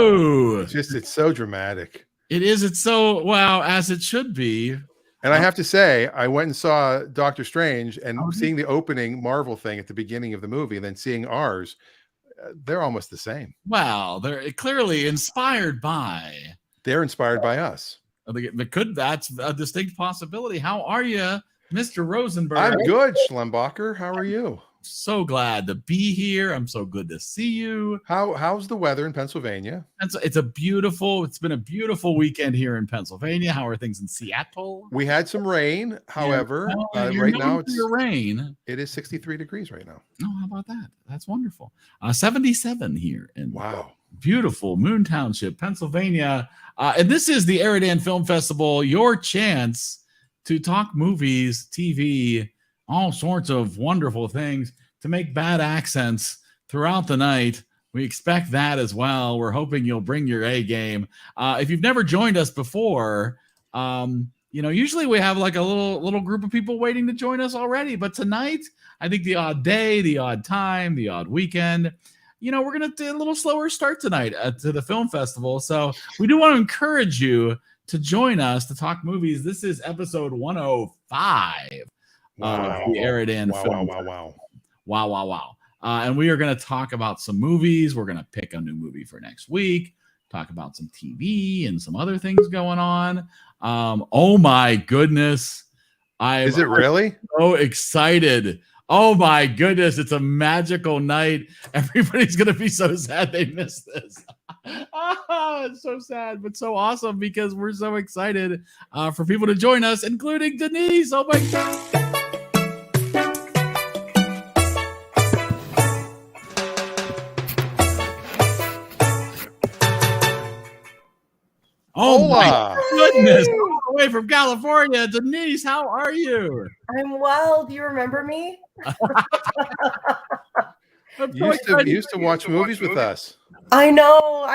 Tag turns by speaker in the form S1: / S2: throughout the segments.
S1: Hello.
S2: It's so dramatic.
S1: It is. It's so, well, as it should be.
S2: And I have to say, I went and saw Doctor Strange, and seeing the opening Marvel thing at the beginning of the movie, and then seeing ours, they're almost the same.
S1: Well, they're clearly inspired by.
S2: They're inspired by us.
S1: That's a distinct possibility. How are you, Mr. Rosenberg?
S2: I'm good, Schlembacher. How are you?
S1: So glad to be here. I'm so good to see you.
S2: How's the weather in Pennsylvania?
S1: It's been a beautiful weekend here in Pennsylvania. How are things in Seattle?
S2: We had some rain, however, right now it is 63 degrees right now.
S1: Oh, how about that? That's wonderful. 77 here in beautiful Moon Township, Pennsylvania. And this is the EriDan Film Festival, your chance to talk movies, TV, all sorts of wonderful things, to make bad accents throughout the night. We expect that as well. We're hoping you'll bring your A game. If you've never joined us before, usually we have like a little group of people waiting to join us already. But tonight, I think the odd day, the odd time, the odd weekend, we're going to do a little slower start tonight to the film festival. So we do want to encourage you to join us to talk movies. This is episode 105. The EriDan film. Wow. And we are going to talk about some movies. We're going to pick a new movie for next week, talk about some TV and some other things going on. Oh my goodness.
S2: Is it really?
S1: I'm so excited. Oh my goodness. It's a magical night. Everybody's going to be so sad they missed this. It's so sad, but so awesome because we're so excited for people to join us, including Denise. Oh my God. Oh my goodness! All the way from California, Denise, how are you?
S3: I'm well. Do you remember me?
S2: used to watch movies with us.
S3: I know.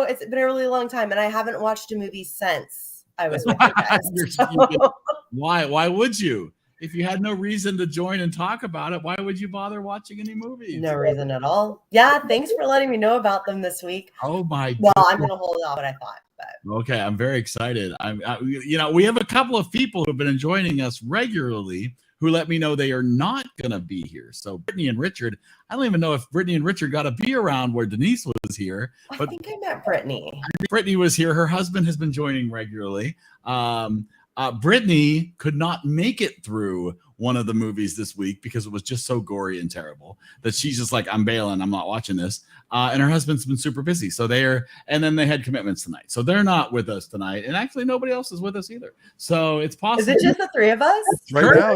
S3: It's been a really long time, and I haven't watched a movie since I was with you guys.
S1: Why would you? If you had no reason to join and talk about it, why would you bother watching any movies?
S3: No reason at all. Yeah, thanks for letting me know about them this week.
S1: Oh my!
S3: Well, I'm going to hold off what I thought. But.
S1: Okay, I'm very excited. We have a couple of people who have been joining us regularly who let me know they are not going to be here. So Brittany and Richard, I don't even know if Brittany and Richard got to be around where Denise was here. But
S3: I think I met Brittany.
S1: Brittany was here. Her husband has been joining regularly. Brittany could not make it through one of the movies this week because it was just so gory and terrible that she's just like, I'm bailing. I'm not watching this. And her husband's been super busy. So and then they had commitments tonight. So they're not with us tonight. And actually nobody else is with us either. So it's possible.
S3: Is it just the three of us?
S2: Right now,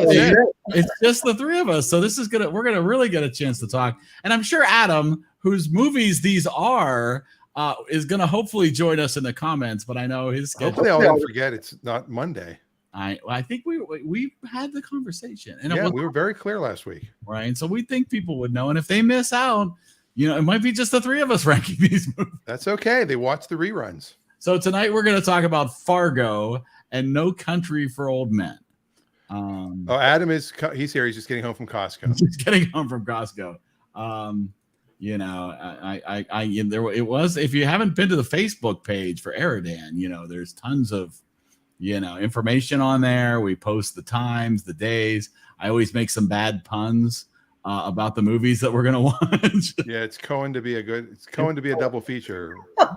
S1: it's just the three of us. So we're going to really get a chance to talk. And I'm sure Adam, whose movies these are, is going to hopefully join us in the comments, but I know his schedule.
S2: Hopefully I'll never forget it's not Monday.
S1: I think we had the conversation, and
S2: we were very clear last week,
S1: right? And so we think people would know, and if they miss out, it might be just the three of us ranking these movies.
S2: That's okay. They watch the reruns.
S1: So tonight we're going to talk about Fargo and No Country for Old Men.
S2: Adam he's here. He's just getting home from Costco.
S1: He's getting home from Costco. It was, if you haven't been to the Facebook page for EriDan, there's tons of, information on there. We post the times, the days. I always make some bad puns about the movies that we're going to watch.
S2: Yeah. It's Coen to be a double feature.
S3: I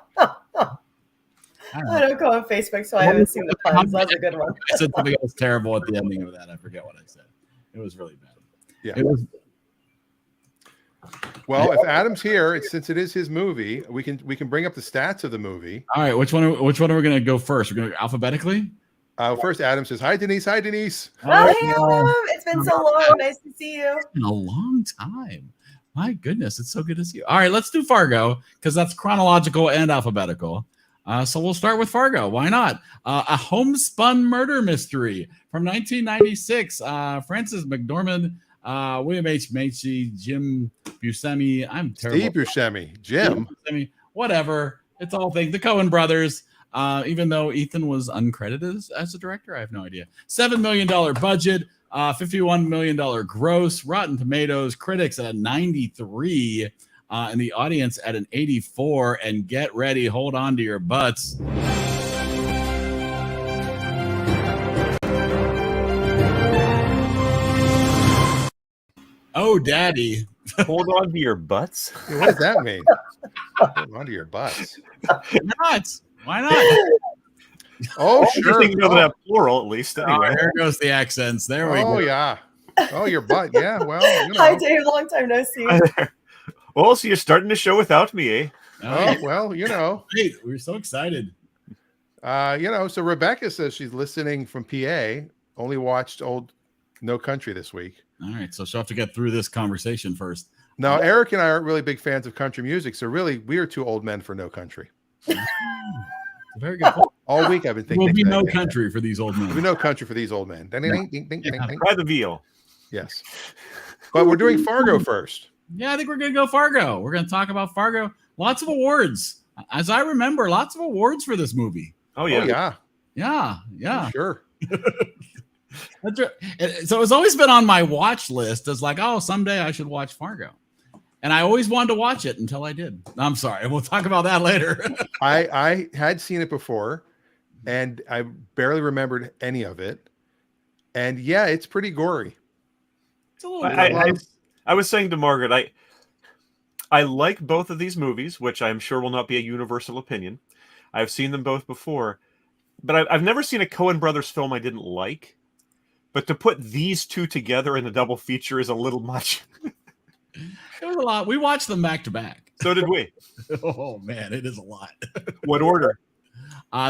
S3: don't go on Facebook, so I haven't seen the puns. That's a good one.
S1: I said something else terrible at the ending of that. I forget what I said. It was really bad.
S2: Yeah.
S1: It was.
S2: Well, if Adam's here, since it is his movie, we can bring up the stats of the movie.
S1: All right, which one are we going to go first? We're going to go alphabetically.
S2: First, Adam says, "Hi, Denise. Hi, Denise."
S3: Oh, hey, Adam. It's been so long. Nice to see you.
S1: It's been a long time. My goodness, it's so good to see you. All right, let's do Fargo because that's chronological and alphabetical. So we'll start with Fargo. Why not? A homespun murder mystery from 1996. Frances McDormand. William H. Macy, Jim Buscemi. I'm terrible.
S2: Steve Buscemi. Jim
S1: Buscemi. Whatever. It's all things. The Coen brothers. Even though Ethan was uncredited as a director, I have no idea. $7 million budget, $51 million gross. Rotten Tomatoes critics at 93. in the audience at an 84. And get ready, hold on to your butts. Oh, daddy.
S4: Hold on to your butts?
S2: What does that mean? Hold on to your butts.
S1: Why not?
S2: Oh, sure.
S4: You know that plural, at least. Anyway.
S1: There goes the accents. There we go.
S2: Oh, yeah. Oh, your butt. Yeah, well, you know.
S3: Hi, Dave. Long time no see.
S4: Well, so you're starting the show without me, eh?
S2: Oh, well, you know.
S1: Great. We're so excited.
S2: You know, so Rebecca says she's listening from PA, only watched old No Country this week.
S1: All right, so she'll have to get through this conversation first.
S2: Now, Eric and I aren't really big fans of country music, so really, we are two old men for No Country.
S1: Very good point.
S2: All week I've been thinking.
S1: There will be no country for these old men.
S2: There'll be no country for these old men.
S4: Try the veal.
S2: Yes. But we're doing Fargo first.
S1: Yeah, I think we're going to go Fargo. We're going to talk about Fargo. Lots of awards. As I remember, lots of awards for this movie.
S4: Oh, yeah.
S2: Oh, yeah.
S1: Yeah, yeah.
S2: Sure.
S1: That's right. So it's always been on my watch list as like, oh, someday I should watch Fargo. And I always wanted to watch it until I did. I'm sorry. We'll talk about that later.
S2: I had seen it before, and I barely remembered any of it. And yeah, it's pretty gory.
S1: It's a little
S4: I was saying to Margaret, I like both of these movies, which I'm sure will not be a universal opinion. I've seen them both before, but I've never seen a Coen brothers film I didn't like. But to put these two together in a double feature is a little much.
S1: It was a lot. We watched them back to back.
S4: So did we.
S1: Oh man, it is a lot.
S4: What order?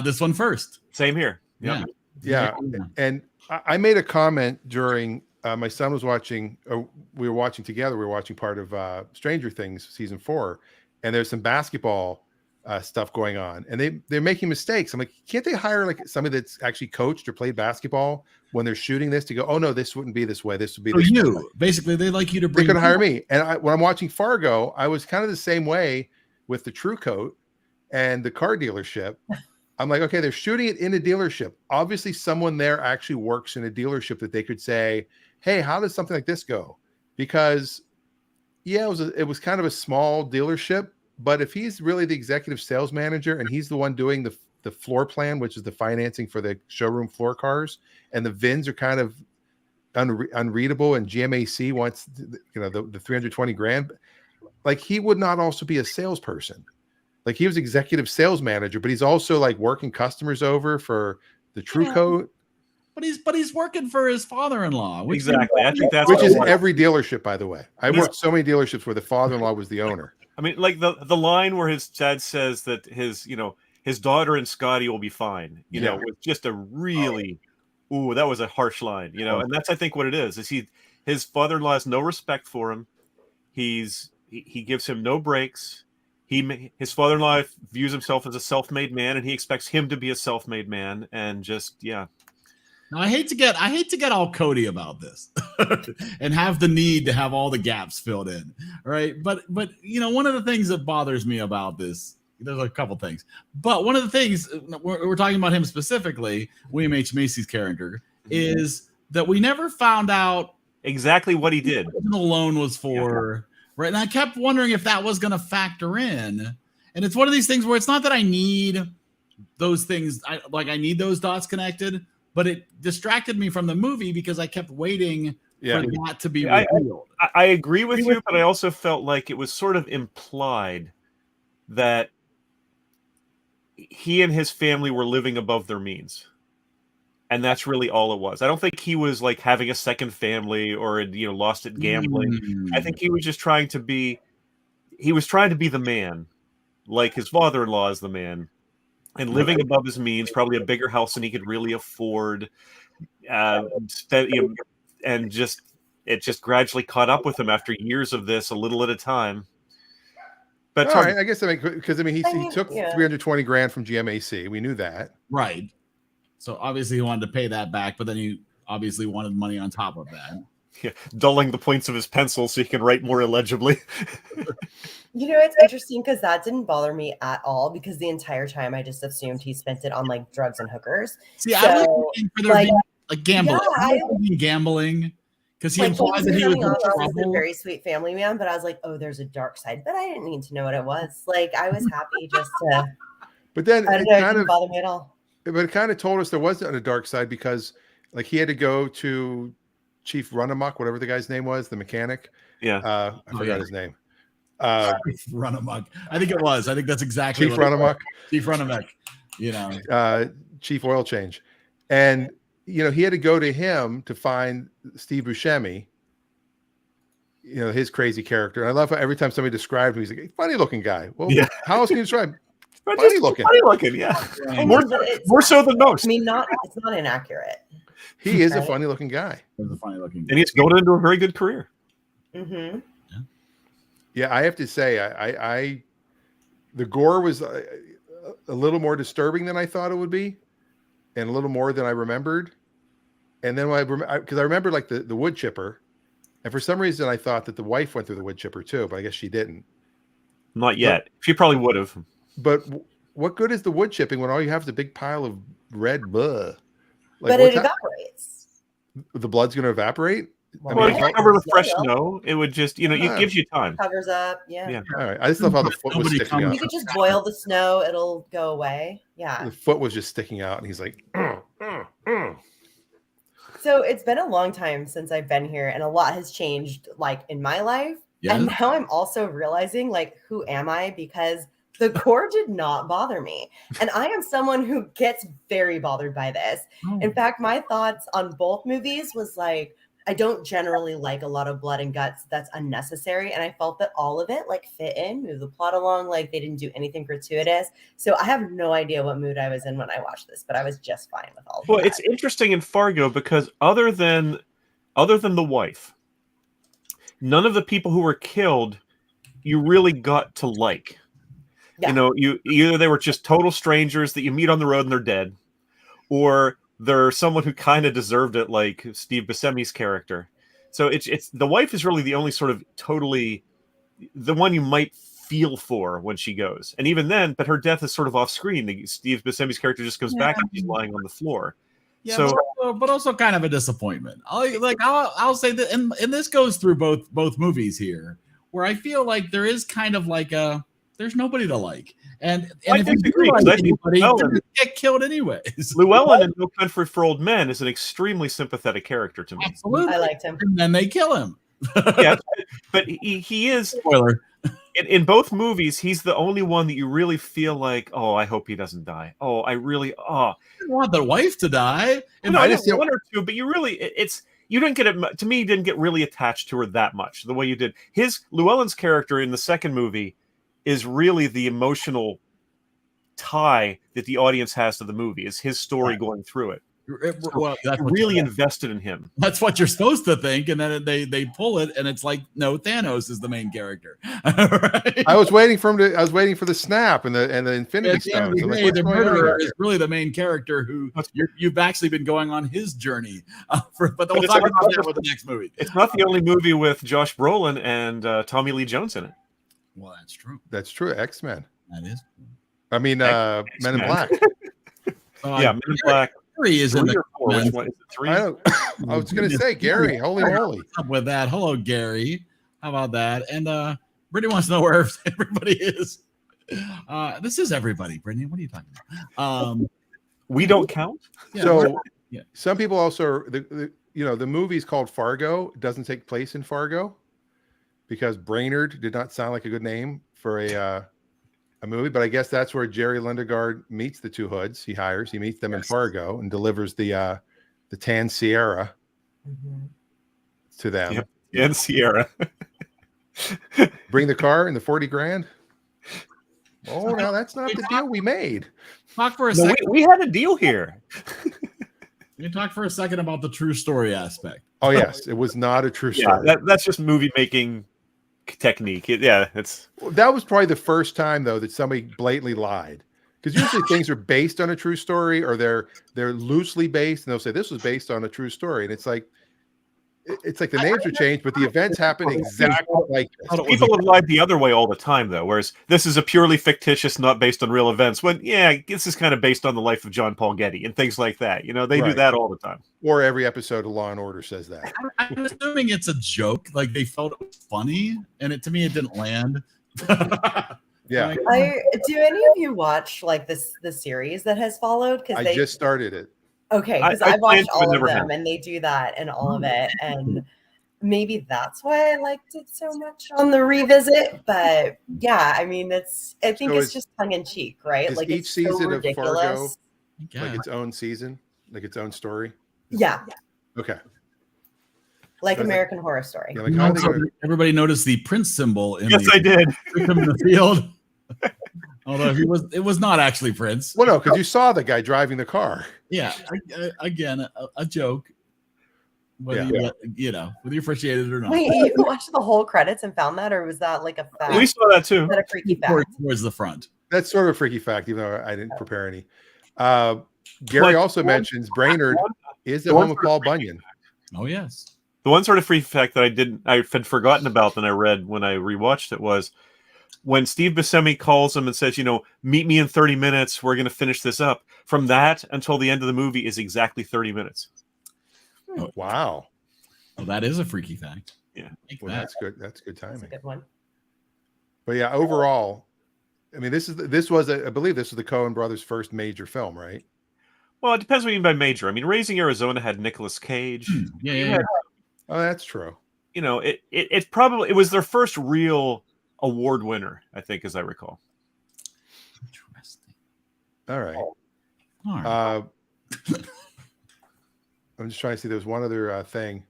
S1: This one first.
S4: Same here.
S1: Yeah.
S2: Yeah. And I made a comment during my son was watching. We were watching together. We were watching part of Stranger Things season 4, and there's some basketball stuff going on, and they're making mistakes. I'm like, can't they hire like somebody that's actually coached or played basketball when they're shooting this to go, oh no, this wouldn't be this way. This would be
S1: so
S2: this
S1: you.
S2: way.
S1: Basically, they like you to
S2: They
S1: bring.
S2: could hire me. And when I'm watching Fargo, I was kind of the same way with the True Coat and the car dealership. I'm like, okay, they're shooting it in a dealership. Obviously, someone there actually works in a dealership that they could say, hey, how does something like this go? Because yeah, it was kind of a small dealership, but if he's really the executive sales manager and he's the one doing the floor plan, which is the financing for the showroom floor cars, and the VINs are kind of unreadable, and GMAC wants the 320 grand, like he would not also be a salesperson. Like he was executive sales manager, but he's also like working customers over for the True Coat.
S1: But he's working for his father-in-law.
S4: Exactly. I think that's
S2: which is every dealership, by the way. I worked so many dealerships where the father-in-law was the owner.
S4: I mean, like the line where his dad says that his daughter and Scotty will be fine, was just a really, that was a harsh line, and that's, I think, what it is his father-in-law has no respect for him. He gives him no breaks. His father-in-law views himself as a self-made man, and he expects him to be a self-made man, and just, yeah.
S1: Now, I hate to get all Cody about this and have the need to have all the gaps filled in, right? But one of the things that bothers me about this, there's a couple things, but one of the things we're talking about him specifically, William H. Macy's character, is that we never found out
S4: exactly what he did.
S1: The loan was for, right? And I kept wondering if that was going to factor in. And it's one of these things where it's not that I need those things, I need those dots connected. But it distracted me from the movie because I kept waiting for that to be revealed.
S4: I agree with you, but I also felt like it was sort of implied that he and his family were living above their means. And that's really all it was. I don't think he was like having a second family or lost at gambling. I think he was just trying to be the man, like his father-in-law is the man. And living above his means, probably a bigger house than he could really afford, and it just gradually caught up with him after years of this, a little at a time. But
S2: all right, I guess because he took 320 grand from GMAC. We knew that,
S1: right? So obviously he wanted to pay that back, but then he obviously wanted money on top of that.
S4: Yeah, dulling the points of his pencil so he can write more illegibly.
S3: It's interesting because that didn't bother me at all because the entire time I just assumed he spent it on like drugs and hookers.
S1: See, I was looking for their like gambling.
S3: Yeah,
S1: gambling Because he
S3: Like,
S1: implied that he was in
S3: a
S1: trouble.
S3: very sweet family man, but I was like, oh, there's a dark side. But I didn't need to know what it was. Like, I was happy just to.
S2: But then
S3: I don't know. It didn't bother me at all.
S2: But it kind of told us there wasn't a dark side because, like, he had to go to Chief Runamuck, whatever the guy's name was, the mechanic.
S4: Yeah,
S2: I forgot his name.
S1: Runamuck. I think it was. I think that's exactly
S2: Chief Runamuck.
S1: Chief Runamuck. You know,
S2: Chief Oil Change, and he had to go to him to find Steve Buscemi. His crazy character. And I love how every time somebody described him, he's like, funny looking guy. Well, how else can you describe him? Funny looking,
S4: yeah. More so than most.
S3: I mean, it's not inaccurate.
S2: He is a funny looking guy.
S1: He's a funny looking guy.
S4: And he's going into a very good career.
S3: Mm-hmm.
S2: Yeah, I have to say, I the gore was a little more disturbing than I thought it would be, and a little more than I remembered. And then because I remember like the wood chipper, and for some reason I thought that the wife went through the wood chipper too, but I guess she didn't.
S4: Not yet. She probably would have.
S2: But what good is the wood chipping when all you have is a big pile of red blood?
S3: But it evaporates.
S2: The blood's going to evaporate?
S4: Well, if you cover with fresh snow, it would just, it gives you time.
S3: Covers up, yeah.
S2: All right. I just love how the foot was sticking out.
S3: You could just boil the snow; it'll go away. Yeah.
S2: The foot was just sticking out, and he's like,
S3: So it's been a long time since I've been here, and a lot has changed, like in my life.
S1: Yeah.
S3: And now I'm also realizing, like, who am I? Because the gore did not bother me. And I am someone who gets very bothered by this.
S1: Oh.
S3: In fact, my thoughts on both movies was like, I don't generally like a lot of blood and guts. That's unnecessary. And I felt that all of it like fit in, move the plot along. Like they didn't do anything gratuitous. So I have no idea what mood I was in when I watched this, but I was just fine with all of that.
S4: Well, it's interesting in Fargo because other than the wife, none of the people who were killed, you really got to like. Yeah. Either they were just total strangers that you meet on the road and they're dead, or they're someone who kind of deserved it, like Steve Buscemi's character. So it's the wife is really the only sort of totally the one you might feel for when she goes, and even then, but her death is sort of off screen. Steve Buscemi's character just comes back and she's lying on the floor.
S1: Yeah,
S4: so,
S1: but also kind of a disappointment. I'll say that, and this goes through both movies here, where I feel like there is kind of like there's nobody to like, and if you do like anybody, they get killed anyways.
S4: Llewellyn in No Country for Old Men is an extremely sympathetic character to me.
S1: Absolutely,
S3: I liked him,
S1: and then they kill him.
S4: Yeah, but he is.
S1: Spoiler.
S4: In both movies, he's the only one that you really feel like, oh, I hope he doesn't die. Oh, I really,
S1: I want the wife to die.
S4: And I just one or two, but you really, you didn't get it. To me, you didn't get really attached to her that much the way you did. Llewellyn's character in the second movie is really the emotional tie that the audience has to the movie. Is his story going through it.
S1: Well, that's
S4: really invested in him.
S1: That's what you're supposed to think, and then they pull it, and it's like, no, Thanos is the main character. Right?
S2: I was waiting for him to. I was waiting for the snap and the Infinity Stones.
S1: The murderer is really the main character who you've actually been going on his journey. But we'll talk about that with the next movie.
S4: It's not the only movie with Josh Brolin and Tommy Lee Jones in it.
S1: Well, that's true.
S2: That's true. X-Men.
S1: That is.
S2: I mean, Men in Black.
S4: Men in Black.
S1: Gary is in the
S4: Which one is it? 3?
S2: I was going to say Gary. Holy moly!
S1: What's up with that? Hello, Gary. How about that? And Brittany wants to know where everybody is. This is everybody, Brittany. What are you talking about?
S4: We don't count.
S1: Yeah,
S2: so some people also the movie's called Fargo. It doesn't take place in Fargo because Brainerd did not sound like a good name for a movie, but I guess that's where Jerry Lindegaard meets the two hoods. He meets them in Fargo and delivers the Tan Sierra to them.
S4: Yep. Tan Sierra.
S2: Bring the car and the 40 grand. Oh, now that's not the deal we made.
S1: Talk for a second.
S4: We had a deal here.
S1: You talk for a second about the true story aspect.
S2: Oh yes, it was not a true story.
S4: That's just movie making technique.
S2: That was probably the first time though that somebody blatantly lied, because usually things are based on a true story or they're loosely based, and they'll say this was based on a true story, and it's like it's like the names are changed, but the events happen exactly like this.
S4: People have lied the other way all the time, though, whereas this is a purely fictitious, not based on real events. When, yeah, this is kind of based on the life of John Paul Getty and things like that. You know, they do that all the time.
S2: Or every episode of Law and Order says that.
S1: I'm assuming it's a joke. Like they felt it was funny, and to me, it didn't land.
S2: Yeah.
S3: Do any of you watch like the series that has followed? Because
S2: I just started it.
S3: Okay, because I watched all of them, and they do that and all of it, and maybe that's why I liked it so much on the revisit. But yeah, I mean, I think it's just tongue in cheek, right? Like
S2: each season of Fargo,
S1: Yeah.
S2: like its own season, like its own story.
S3: Yeah.
S2: Okay.
S3: Like American Horror Story.
S2: Yeah, like
S1: everybody noticed the Prince symbol in
S4: I did.
S1: in the field. Although it was not actually Prince.
S2: Well, no, because you saw the guy driving the car.
S1: Yeah, again, a joke. Whether you appreciate it or not.
S3: Wait, you watched the whole credits and found that, or was that like a fact?
S4: We saw that too.
S3: Was that a freaky fact?
S1: Towards the front.
S2: That's sort of a freaky fact, even though I didn't prepare any. Gary also mentions Brainerd is the home of Paul Bunyan.
S1: Oh yes.
S4: The one sort of freaky fact that I had forgotten about that I read when I rewatched it was when Steve Buscemi calls him and says, meet me in 30 minutes. We're going to finish this up. From that until the end of the movie is exactly 30 minutes.
S2: Oh, wow.
S1: Well, that is a freaky fact.
S4: Yeah.
S2: Well, that's good. That's good timing.
S3: That's a good one.
S2: But yeah, overall, I mean, I believe this was the Coen brothers' first major film, right?
S4: Well, it depends what you mean by major. I mean, Raising Arizona had Nicolas Cage.
S1: Yeah.
S2: Oh, that's true.
S4: It was their first real award winner, I think, as I recall.
S1: Interesting.
S2: All right. I'm just trying to see. There's one other thing.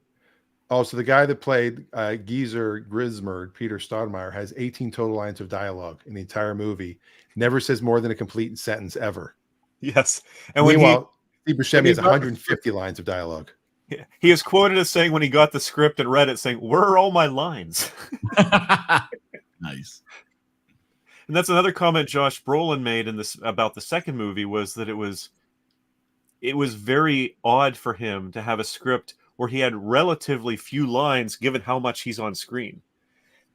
S2: Oh, so the guy that played Geezer Grismer, Peter Stoudemire, has 18 total lines of dialogue in the entire movie. Never says more than a complete sentence ever.
S4: Yes. And
S2: meanwhile, Steve Buscemi has 150 lines of dialogue.
S4: He is quoted as saying when he got the script and read it, saying, "Where are all my lines?"
S1: Nice.
S4: And that's another comment Josh Brolin made in this about the second movie, was that it was very odd for him to have a script where he had relatively few lines given how much he's on screen,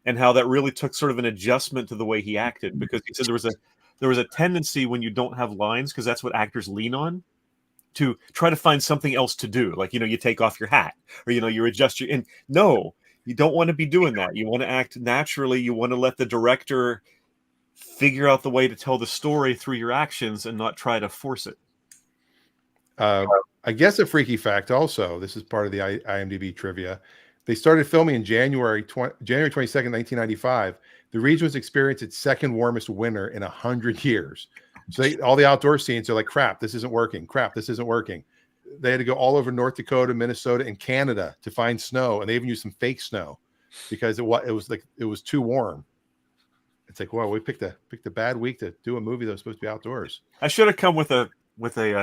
S4: and how that really took sort of an adjustment to the way he acted, because he said there was a tendency when you don't have lines, because that's what actors lean on, to try to find something else to do. Like, you take off your hat, or, you adjust and no, you don't want to be doing that. You want to act naturally. You want to let the director figure out the way to tell the story through your actions and not try to force it.
S2: I guess a freaky fact also, this is part of the IMDb trivia. They started filming in January 22nd, 1995. The region was experiencing its second warmest winter in 100 years. So all the outdoor scenes are like, crap, this isn't working. Crap, this isn't working. They had to go all over North Dakota, Minnesota, and Canada to find snow, and they even used some fake snow because it was too warm. It's like, wow, we picked a bad week to do a movie that was supposed to be outdoors.
S4: I should have come with a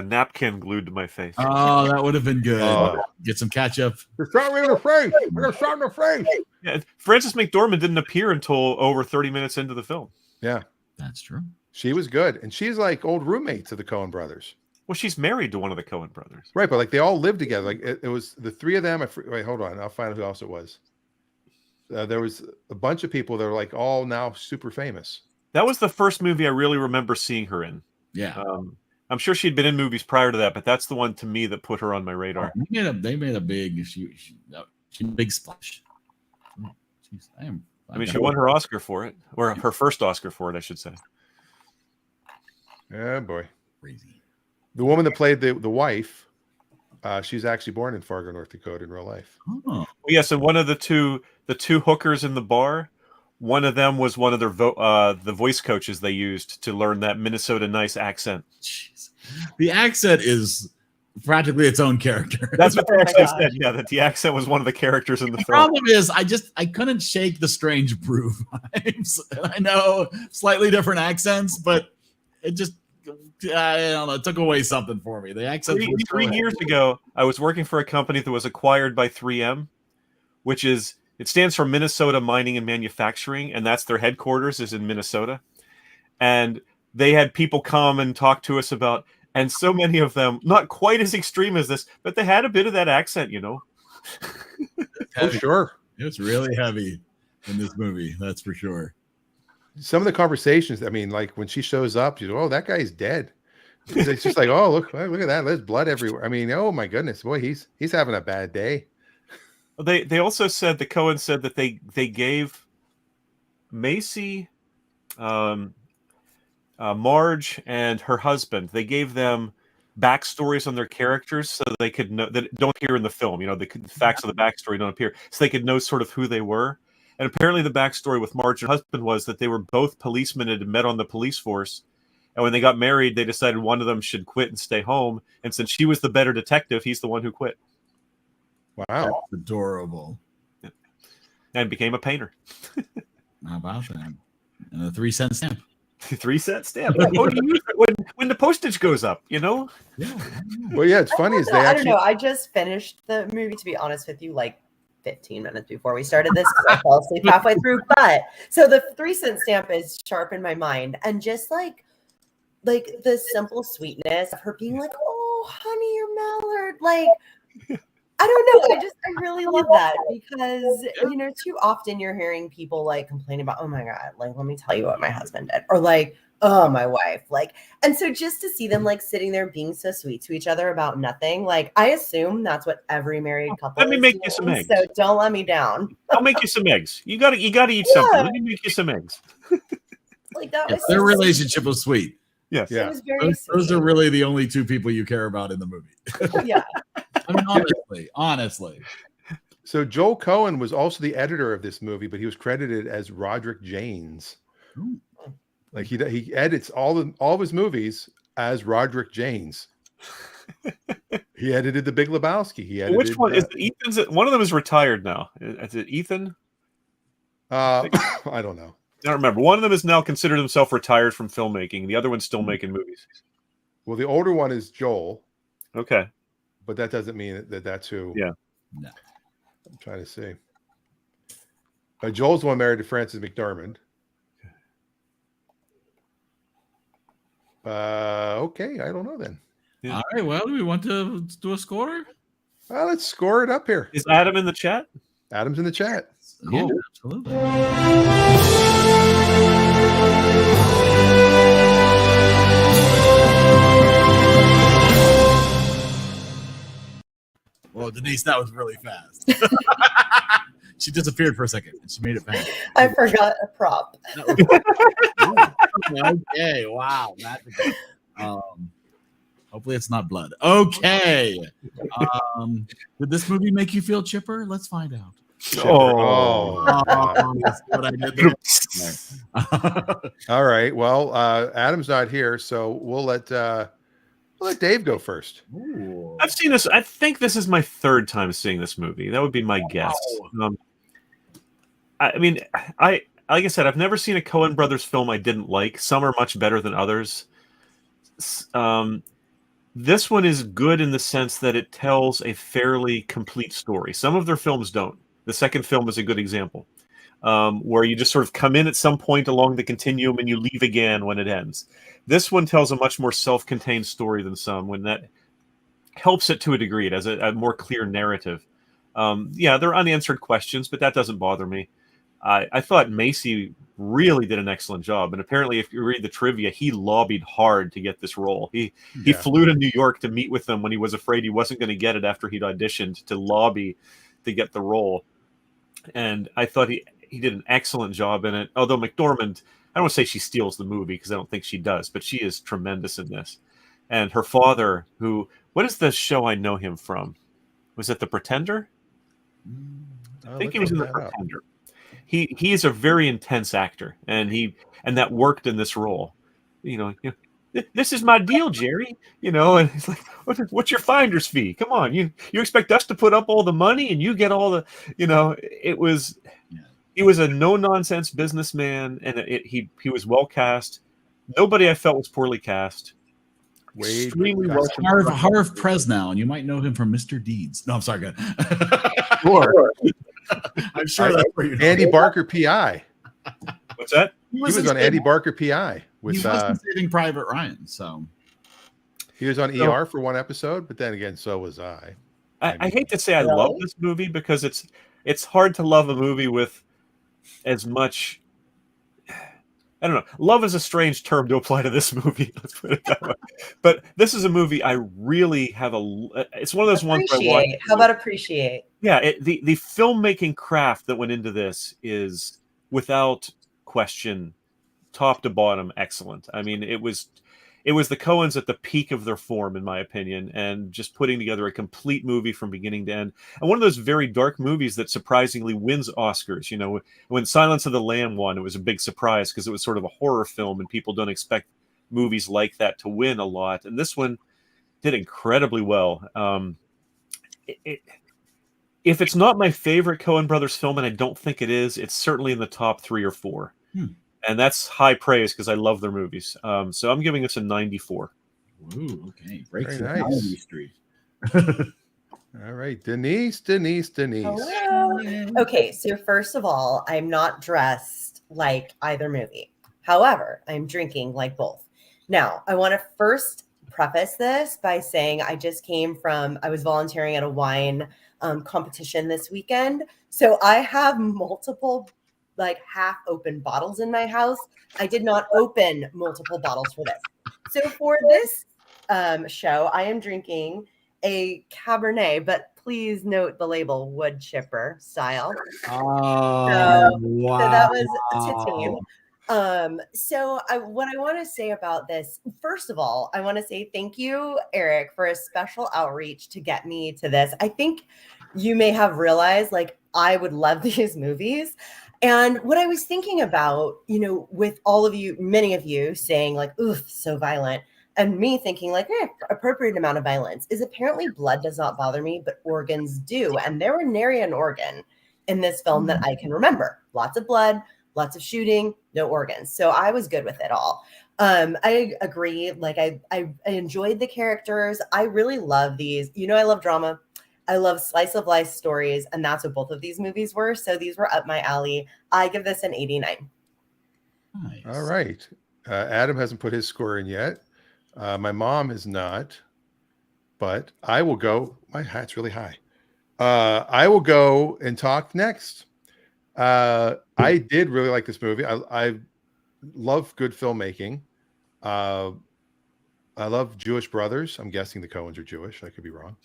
S4: napkin glued to my face.
S1: Oh, that would have been good. Get some ketchup.
S2: You're shot me in the face. You're shot in the face.
S4: Yeah, Frances McDormand didn't appear until over 30 minutes into the film.
S2: Yeah,
S1: that's true.
S2: She was good, and she's like old roommates of the Coen brothers.
S4: Well, she's married to one of the Coen brothers,
S2: right? But like they all lived together. Like it was the three of them. Wait, hold on. I'll find out who else it was. There was a bunch of people that are like all now super famous.
S4: That was the first movie I really remember seeing her in.
S1: Yeah.
S4: I'm sure she'd been in movies prior to that, but that's the one to me that put her on my radar.
S1: They made a big big splash.
S4: She won her Oscar for it, or her first Oscar for it, I should say.
S2: Yeah, boy.
S1: Crazy.
S2: The woman that played the wife, she's actually born in Fargo, North Dakota in real life.
S1: Oh.
S4: Yes, and one of the two hookers in the bar, one of them was one of their the voice coaches they used to learn that Minnesota nice accent.
S1: Jeez. The accent is practically its own character.
S4: That's what they actually said. Yeah, that the accent was one of the characters in the film.
S1: Problem is, I couldn't shake the Strange Brew vibes. And I know slightly different accents, but it just, I don't know, it took away something for me. The accent.
S4: Three years ago, I was working for a company that was acquired by 3M, it stands for Minnesota Mining and Manufacturing, and that's their headquarters is in Minnesota. And they had people come and talk to us about, and so many of them, not quite as extreme as this, but they had a bit of that accent,
S2: Oh, sure.
S1: It's really heavy in this movie. That's for sure.
S2: Some of the conversations, I mean, like when she shows up, you go, "Oh, that guy's dead." It's just like, "Oh, look at that. There's blood everywhere." I mean, oh my goodness, boy, he's having a bad day.
S4: They also said, the Coen said that they gave Macy, Marge, and her husband, they gave them backstories on their characters so they could know that don't appear in the film. The facts of the backstory don't appear, so they could know sort of who they were. And apparently, the backstory with Marge and her husband was that they were both policemen and had met on the police force. And when they got married, they decided one of them should quit and stay home. And since she was the better detective, he's the one who quit.
S2: Wow,
S1: that's adorable.
S4: And became a painter.
S1: How about that? And a 3-cent stamp.
S4: 3-cent stamp. Oh, do you use it when the postage goes up?
S1: Yeah.
S2: Well, yeah, it's funny is they
S3: I
S2: actually.
S3: don't know. I just finished the movie, to be honest with you, like 15 minutes before we started this because I fell asleep halfway through. But so the 3-cent stamp is sharp in my mind, and just like the simple sweetness of her being like, "Oh, honey, your mallard," like. I don't know. I really love that because, too often you're hearing people like complain about, "Oh my God, like, let me tell you what my husband did," or like, "Oh, my wife," like, and so just to see them like sitting there being so sweet to each other about nothing, like, I assume that's what every married couple
S4: Let me
S3: is
S4: make
S3: doing,
S4: you some eggs.
S3: So don't let me down.
S4: I'll make you some eggs. You gotta eat something. Let me make you some eggs.
S3: Like that was
S1: their
S3: so
S1: relationship was sweet.
S4: Yes.
S3: It
S2: Yeah.
S3: was very
S1: Those are
S3: sweet.
S1: really the only two people you care about in the movie.
S3: Yeah.
S1: I mean, honestly.
S2: So Joel Coen was also the editor of this movie, but he was credited as Roderick Jaynes.
S1: Ooh.
S2: Like he edits all of his movies as Roderick Jaynes. He edited The Big Lebowski. He edited.
S4: Which one is it? Ethan's? One of them is retired now. Is it Ethan?
S2: I don't know.
S4: I don't remember. One of them is now considered himself retired from filmmaking. The other one's still making movies.
S2: Well, the older one is Joel,
S4: Okay.
S2: but that doesn't mean that's who.
S4: Yeah.
S1: No.
S2: I'm trying to see. Joel's the one married to Frances McDormand. Okay, I don't know then.
S4: Yeah.
S1: All right. Well, do we want to do a score?
S2: Well, let's score it up here.
S4: Is Adam in the chat?
S2: Adam's in the chat.
S1: Yeah,
S4: Cool.
S1: absolutely. Well, Denise, that was really fast. She disappeared for a second and she made it fast.
S3: I forgot a prop.
S1: Okay, wow. Hopefully it's not blood. Okay. Did this movie make you feel chipper? Let's find out. That's what I did there.
S2: All right. Well, Adam's not here, so we'll let Dave go first.
S1: Ooh.
S4: I've seen this. I think this is my third time seeing this movie. That would be my guess. I mean, like I said, I've never seen a Coen Brothers film I didn't like. Some are much better than others. This one is good in the sense that it tells a fairly complete story. Some of their films don't. The second film is a good example, where you just sort of come in at some point along the continuum and you leave again when it ends. This one tells a much more self-contained story than some, when that helps it to a degree. It has a more clear narrative. Yeah, there are unanswered questions, but that doesn't bother me. I thought Macy really did an excellent job. And apparently, if you read the trivia, he lobbied hard to get this role. He flew to New York to meet with them when he was afraid he wasn't going to get it after he'd auditioned, to lobby to get the role. And I thought he did an excellent job in it. Although McDormand, I don't want to say she steals the movie because I don't think she does, but she is tremendous in this. And her father, what is the show I know him from? Was it The Pretender? I think he was in The Pretender. He is a very intense actor, and that worked in this role. This is my deal, Jerry. And he's like, what's your finder's fee? Come on, you expect us to put up all the money and you get all the, he was a no nonsense businessman, and he was well cast. Nobody I felt was poorly cast. Extremely well.
S1: Harv Presnell, and you might know him from Mr. Deeds. No, I'm sorry, good.
S2: Sure.
S1: I'm sure that's where you know
S2: Andy Barker PI.
S4: What's that?
S2: He was on Andy Barker PI with
S1: he was Saving Private Ryan. So
S2: he was on ER for one episode, but then again, so was I.
S4: I hate to say I love this movie because it's hard to love a movie with as much. I don't know. Love is a strange term to apply to this movie. Let's put it that way. But this is a movie I really have it's one of those ones I watch.
S3: How about appreciate?
S4: Yeah, the filmmaking craft that went into this is without question, top to bottom, excellent. I mean, it was the Coens at the peak of their form, in my opinion, and just putting together a complete movie from beginning to end. And one of those very dark movies that surprisingly wins Oscars. You know, when Silence of the Lamb won, it was a big surprise because it was sort of a horror film, and people don't expect movies like that to win a lot. And this one did incredibly well. If it's not my favorite Coen Brothers film, and I don't think it is, it's certainly in the top 3 or 4. And that's high praise because I love their movies. So I'm giving this a 94.
S1: Ooh, okay. Breaks
S2: Very
S1: the
S2: nice.
S1: street.
S2: All right, Denise.
S3: Hello. Okay, so first of all, I'm not dressed like either movie. However, I'm drinking like both. Now, I want to first preface this by saying I was volunteering at a wine competition this weekend. So I have multiple like half open bottles in my house. I did not open multiple bottles for this. So for this show, I am drinking a Cabernet, but please note the label wood chipper style.
S1: Oh, wow.
S3: So that was to team. What I want to say about this, first of all, I want to say thank you, Eric, for a special outreach to get me to this. I think you may have realized like I would love these movies. And what I was thinking about, you know, with all of you, many of you saying like, oof, so violent, and me thinking like, appropriate amount of violence is apparently blood does not bother me, but organs do. And there were nary an organ in this film that I can remember. Lots of blood, lots of shooting, no organs. So I was good with it all. I agree. Like I enjoyed the characters. I really love these. You know, I love drama. I love slice of life stories, and that's what both of these movies were. So these were up my alley. I give this an 89.
S1: Nice.
S2: All right. Adam hasn't put his score in yet. My mom has not, but I will go. My hat's really high. I will go and talk next. I did really like this movie. I love good filmmaking. I love Jewish brothers. I'm guessing the Coens are Jewish. I could be wrong.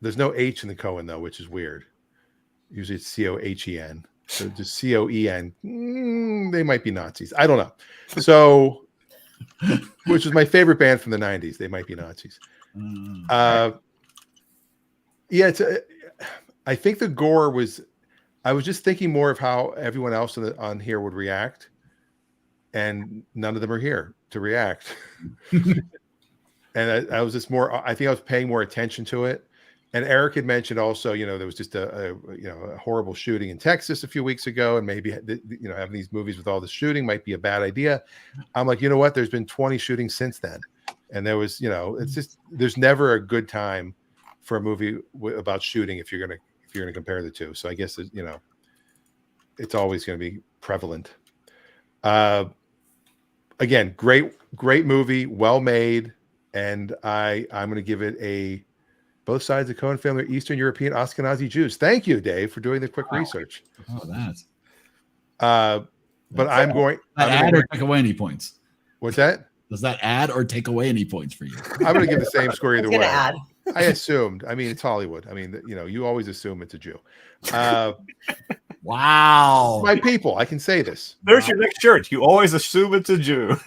S2: There's no H in the Coen though, which is weird. Usually it's Cohen. So just Coen. They might be Nazis. I don't know. So, which is my favorite band from the 90s. They might be Nazis. Yeah, I think the gore was. I was just thinking more of how everyone else on here would react, and none of them are here to react. And I was just more. I think I was paying more attention to it. And Eric had mentioned also, you know, there was just a horrible shooting in Texas a few weeks ago, and maybe having these movies with all the shooting might be a bad idea. I'm like, you know what? There's been 20 shootings since then, and there was, it's just there's never a good time for a movie about shooting if you're gonna compare the two. So I guess it's always going to be prevalent. Again, great movie, well made, and I'm going to give it both sides of the Coen family are Eastern European Ashkenazi Jews. Thank you, Dave, for doing the quick research.
S1: Oh, that's.
S2: But I'm going.
S1: That add or take away any points?
S2: What's that?
S1: Does that add or take away any points for you?
S2: I'm going to give the same score either way.
S3: Add.
S2: I assumed. I mean, it's Hollywood. I mean, you always assume it's a Jew.
S1: Wow.
S2: My people, I can say this.
S4: There's your next shirt. You always assume it's a Jew.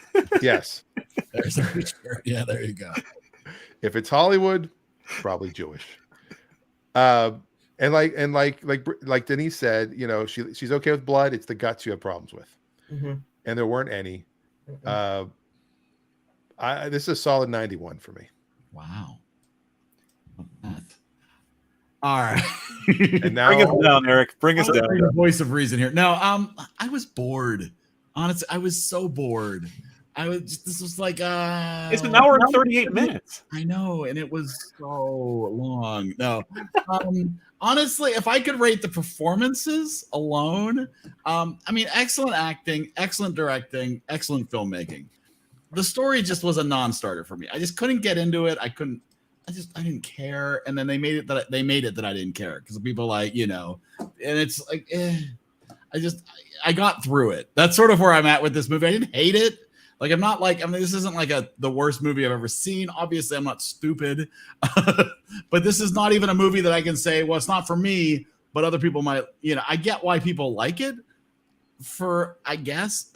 S2: Yes.
S1: There's a shirt. Yeah, there you go.
S2: If it's Hollywood, probably Jewish. And like Denise said, she's okay with blood. It's the guts you have problems with.
S3: Mm-hmm.
S2: And there weren't any. Mm-hmm. This is a solid 91 for me.
S1: Wow. All right.
S2: And now,
S4: bring us down, Eric. Bring us down.
S1: The voice of reason here. No, I was bored. Honestly, I was so bored. This was like
S4: it's an hour and 38 minutes.
S1: I know, and it was so long. No. Honestly, if I could rate the performances alone, excellent acting, excellent directing, excellent filmmaking. The story just was a non-starter for me. I just couldn't get into it. I I didn't care. And then they made it that I didn't care because people like, and it's like, I got through it. That's sort of where I'm at with this movie. I didn't hate it. Like, I'm not like, this isn't like the worst movie I've ever seen. Obviously, I'm not stupid, but this is not even a movie that I can say, well, it's not for me, but other people might, I get why people like it I guess,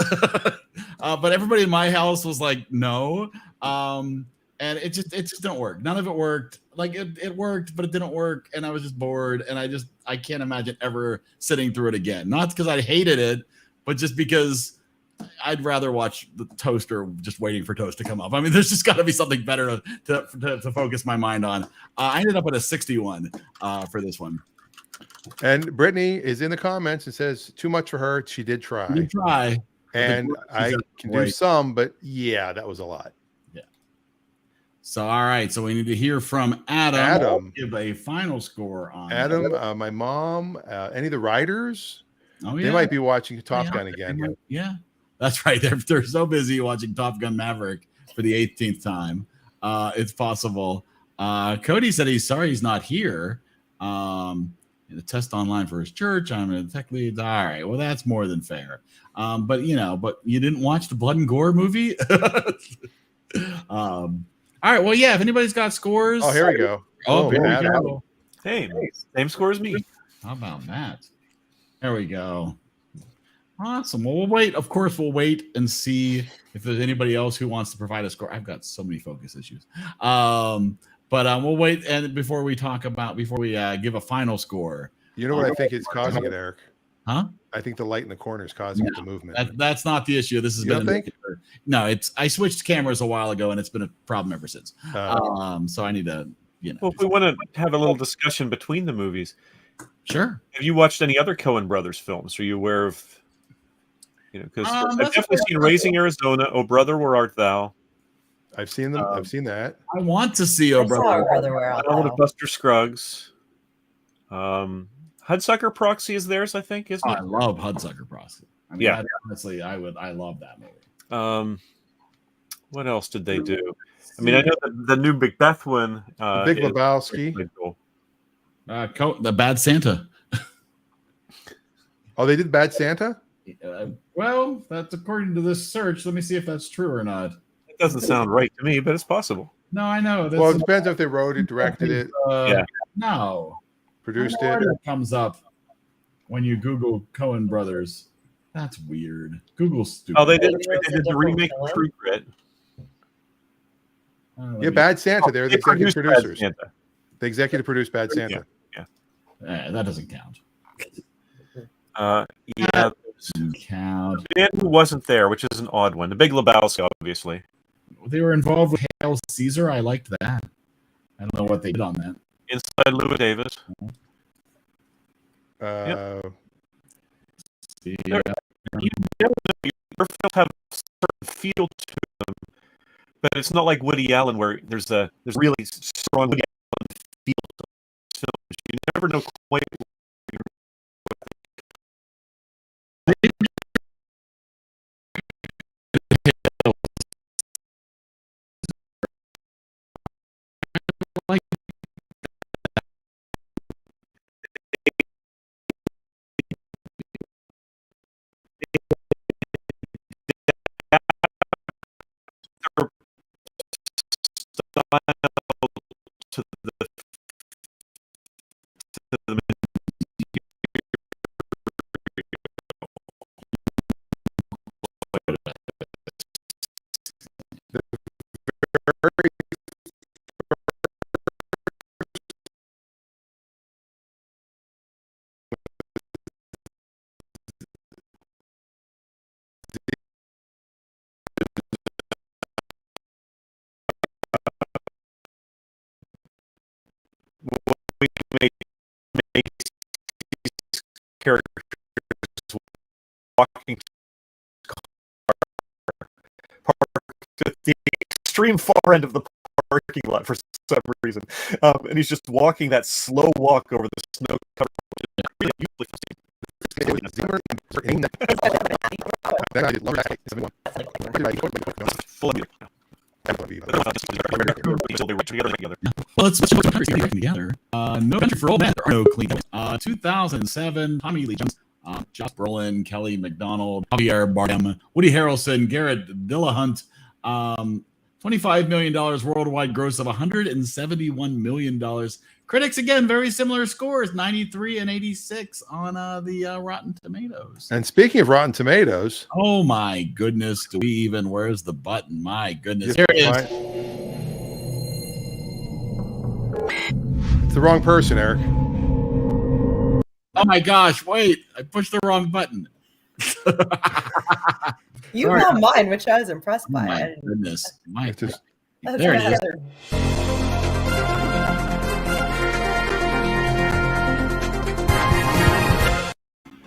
S1: but everybody in my house was like, no. And it just didn't work. None of it worked. Like it worked, but it didn't work. And I was just bored. And I can't imagine ever sitting through it again. Not because I hated it, but just because I'd rather watch the toaster just waiting for toast to come up. I mean, there's just got to be something better to focus my mind on. I ended up at a 61 for this one.
S2: And Brittany is in the comments and says, too much for her. She did try. And I can do some, but yeah, that was a lot.
S1: Yeah. So, all right. So we need to hear from Adam.
S2: Adam.
S1: Give a final score on
S2: Adam, my mom, any of the writers.
S1: Oh, yeah.
S2: They might be watching Top Gun again.
S1: Yeah. That's right. They're so busy watching Top Gun Maverick for the 18th time. It's possible. Cody said he's sorry he's not here. The test online for his church. I'm a tech lead. All right. Well, that's more than fair. But you didn't watch the blood and gore movie. All right. Well, yeah. If anybody's got scores.
S2: Oh, here we go.
S1: Oh, here we go.
S4: Hey, same score as me.
S1: How about that? There we go. Awesome. Well, we'll wait. Of course, we'll wait and see if there's anybody else who wants to provide a score. I've got so many focus issues. But we'll wait and before we give a final score.
S2: You know what I think is causing it, Eric?
S1: Huh?
S2: I think the light in the corner is causing the movement.
S1: That's not the issue. This has been. No, I switched cameras a while ago, and it's been a problem ever since. So I need to.
S4: Well, if we want to have a little discussion between the movies,
S1: sure.
S4: Have you watched any other Coen brothers films? Are you aware of? Because I've definitely seen Raising Arizona, Oh Brother, Where Art Thou?
S2: I've seen them. I've seen that.
S1: I want to see Oh Brother,
S3: Where Art
S4: Thou.
S3: Thou.
S4: Buster Scruggs. Hudsucker Proxy is theirs, I think, isn't it?
S1: I love Hudsucker Proxy. I mean, honestly, I love that movie.
S4: What else did they do? I mean, I know the new Macbeth one.
S2: Big Lebowski.
S4: Cool.
S1: The Bad Santa.
S2: Oh, they did Bad Santa?
S1: Well, that's according to this search. Let me see if that's true or not.
S4: It doesn't sound right to me, but it's possible.
S1: No, I know.
S2: Well, it depends if they wrote it, directed it.
S1: No.
S2: Produced it.
S1: It comes up when you Google Coen Brothers. That's weird. Google's stupid.
S4: Oh, they did the remake of True Grit.
S2: Bad Santa. They're the executive producers. The executive produced Bad Santa.
S1: Yeah. That doesn't count.
S4: Doesn't count. Dan who wasn't there, which is an odd one. The Big Lebowski, obviously.
S1: They were involved with Hail Caesar. I liked that. I don't know what they did on that.
S4: Inside Louis Davis.
S1: You
S4: films have a certain feel to them, but it's not like Woody Allen where there's really strong Woody Allen feel to films. You never know quite. Characters walking parked at the extreme far end of the parking lot for some reason, and he's just walking that slow walk over the snow covered.
S1: Let's put the countries together. No Country for Old Men. There are no clean. 2007. Tommy Lee Jones, Josh Brolin, Kelly MacDonald, Javier Bardem, Woody Harrelson, Garrett Dillahunt. $25 million worldwide gross of $171 million. Critics, again, very similar scores, 93 and 86 on the Rotten Tomatoes.
S2: And speaking of Rotten Tomatoes.
S1: Oh, my goodness. Do we even? Where's the button? My goodness. Here it is.
S2: It's the wrong person, Eric.
S1: Oh, my gosh. Wait. I pushed the wrong button.
S3: You got mine, which I was impressed by.
S1: My goodness.
S3: There
S1: it is.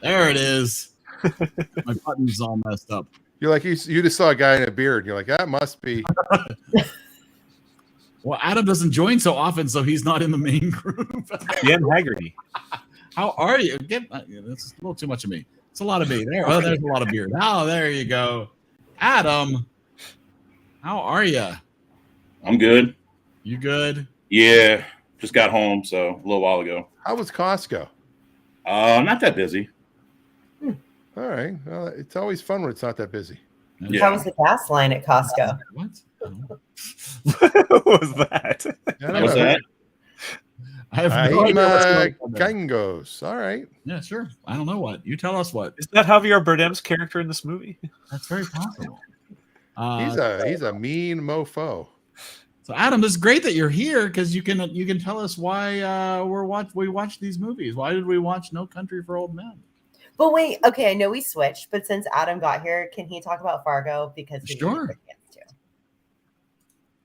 S1: There it is. My button's all messed up.
S2: You're like, you just saw a guy in a beard. You're like, that must be.
S1: Well, Adam doesn't join so often, so he's not in the main group.
S4: Dan Haggerty.
S1: How are you? That's a little too much of me. It's a lot of me. There's a lot of beard. Oh, there you go. Adam, how are you?
S5: I'm good.
S1: You good?
S5: Yeah, just got home, so a little while ago.
S2: How was Costco?
S5: Not that busy.
S2: All right. Well, it's always fun when it's not that busy.
S5: Yeah.
S3: How was the gas line at Costco?
S1: What?
S4: What was that?
S5: What was that?
S1: I have no idea what's going on there.
S2: Gangos. All right.
S1: Yeah, sure. I don't know what. You tell us what.
S4: Is that Javier Bardem's character in this movie?
S1: That's very possible.
S2: He's a mean mofo.
S1: So Adam, this is great that you're here because you can tell us why we watched these movies. Why did we watch No Country for Old Men?
S3: But wait, okay, I know we switched, but since Adam got here, can he talk about Fargo? Because he
S1: Sure.
S3: didn't get a chance to.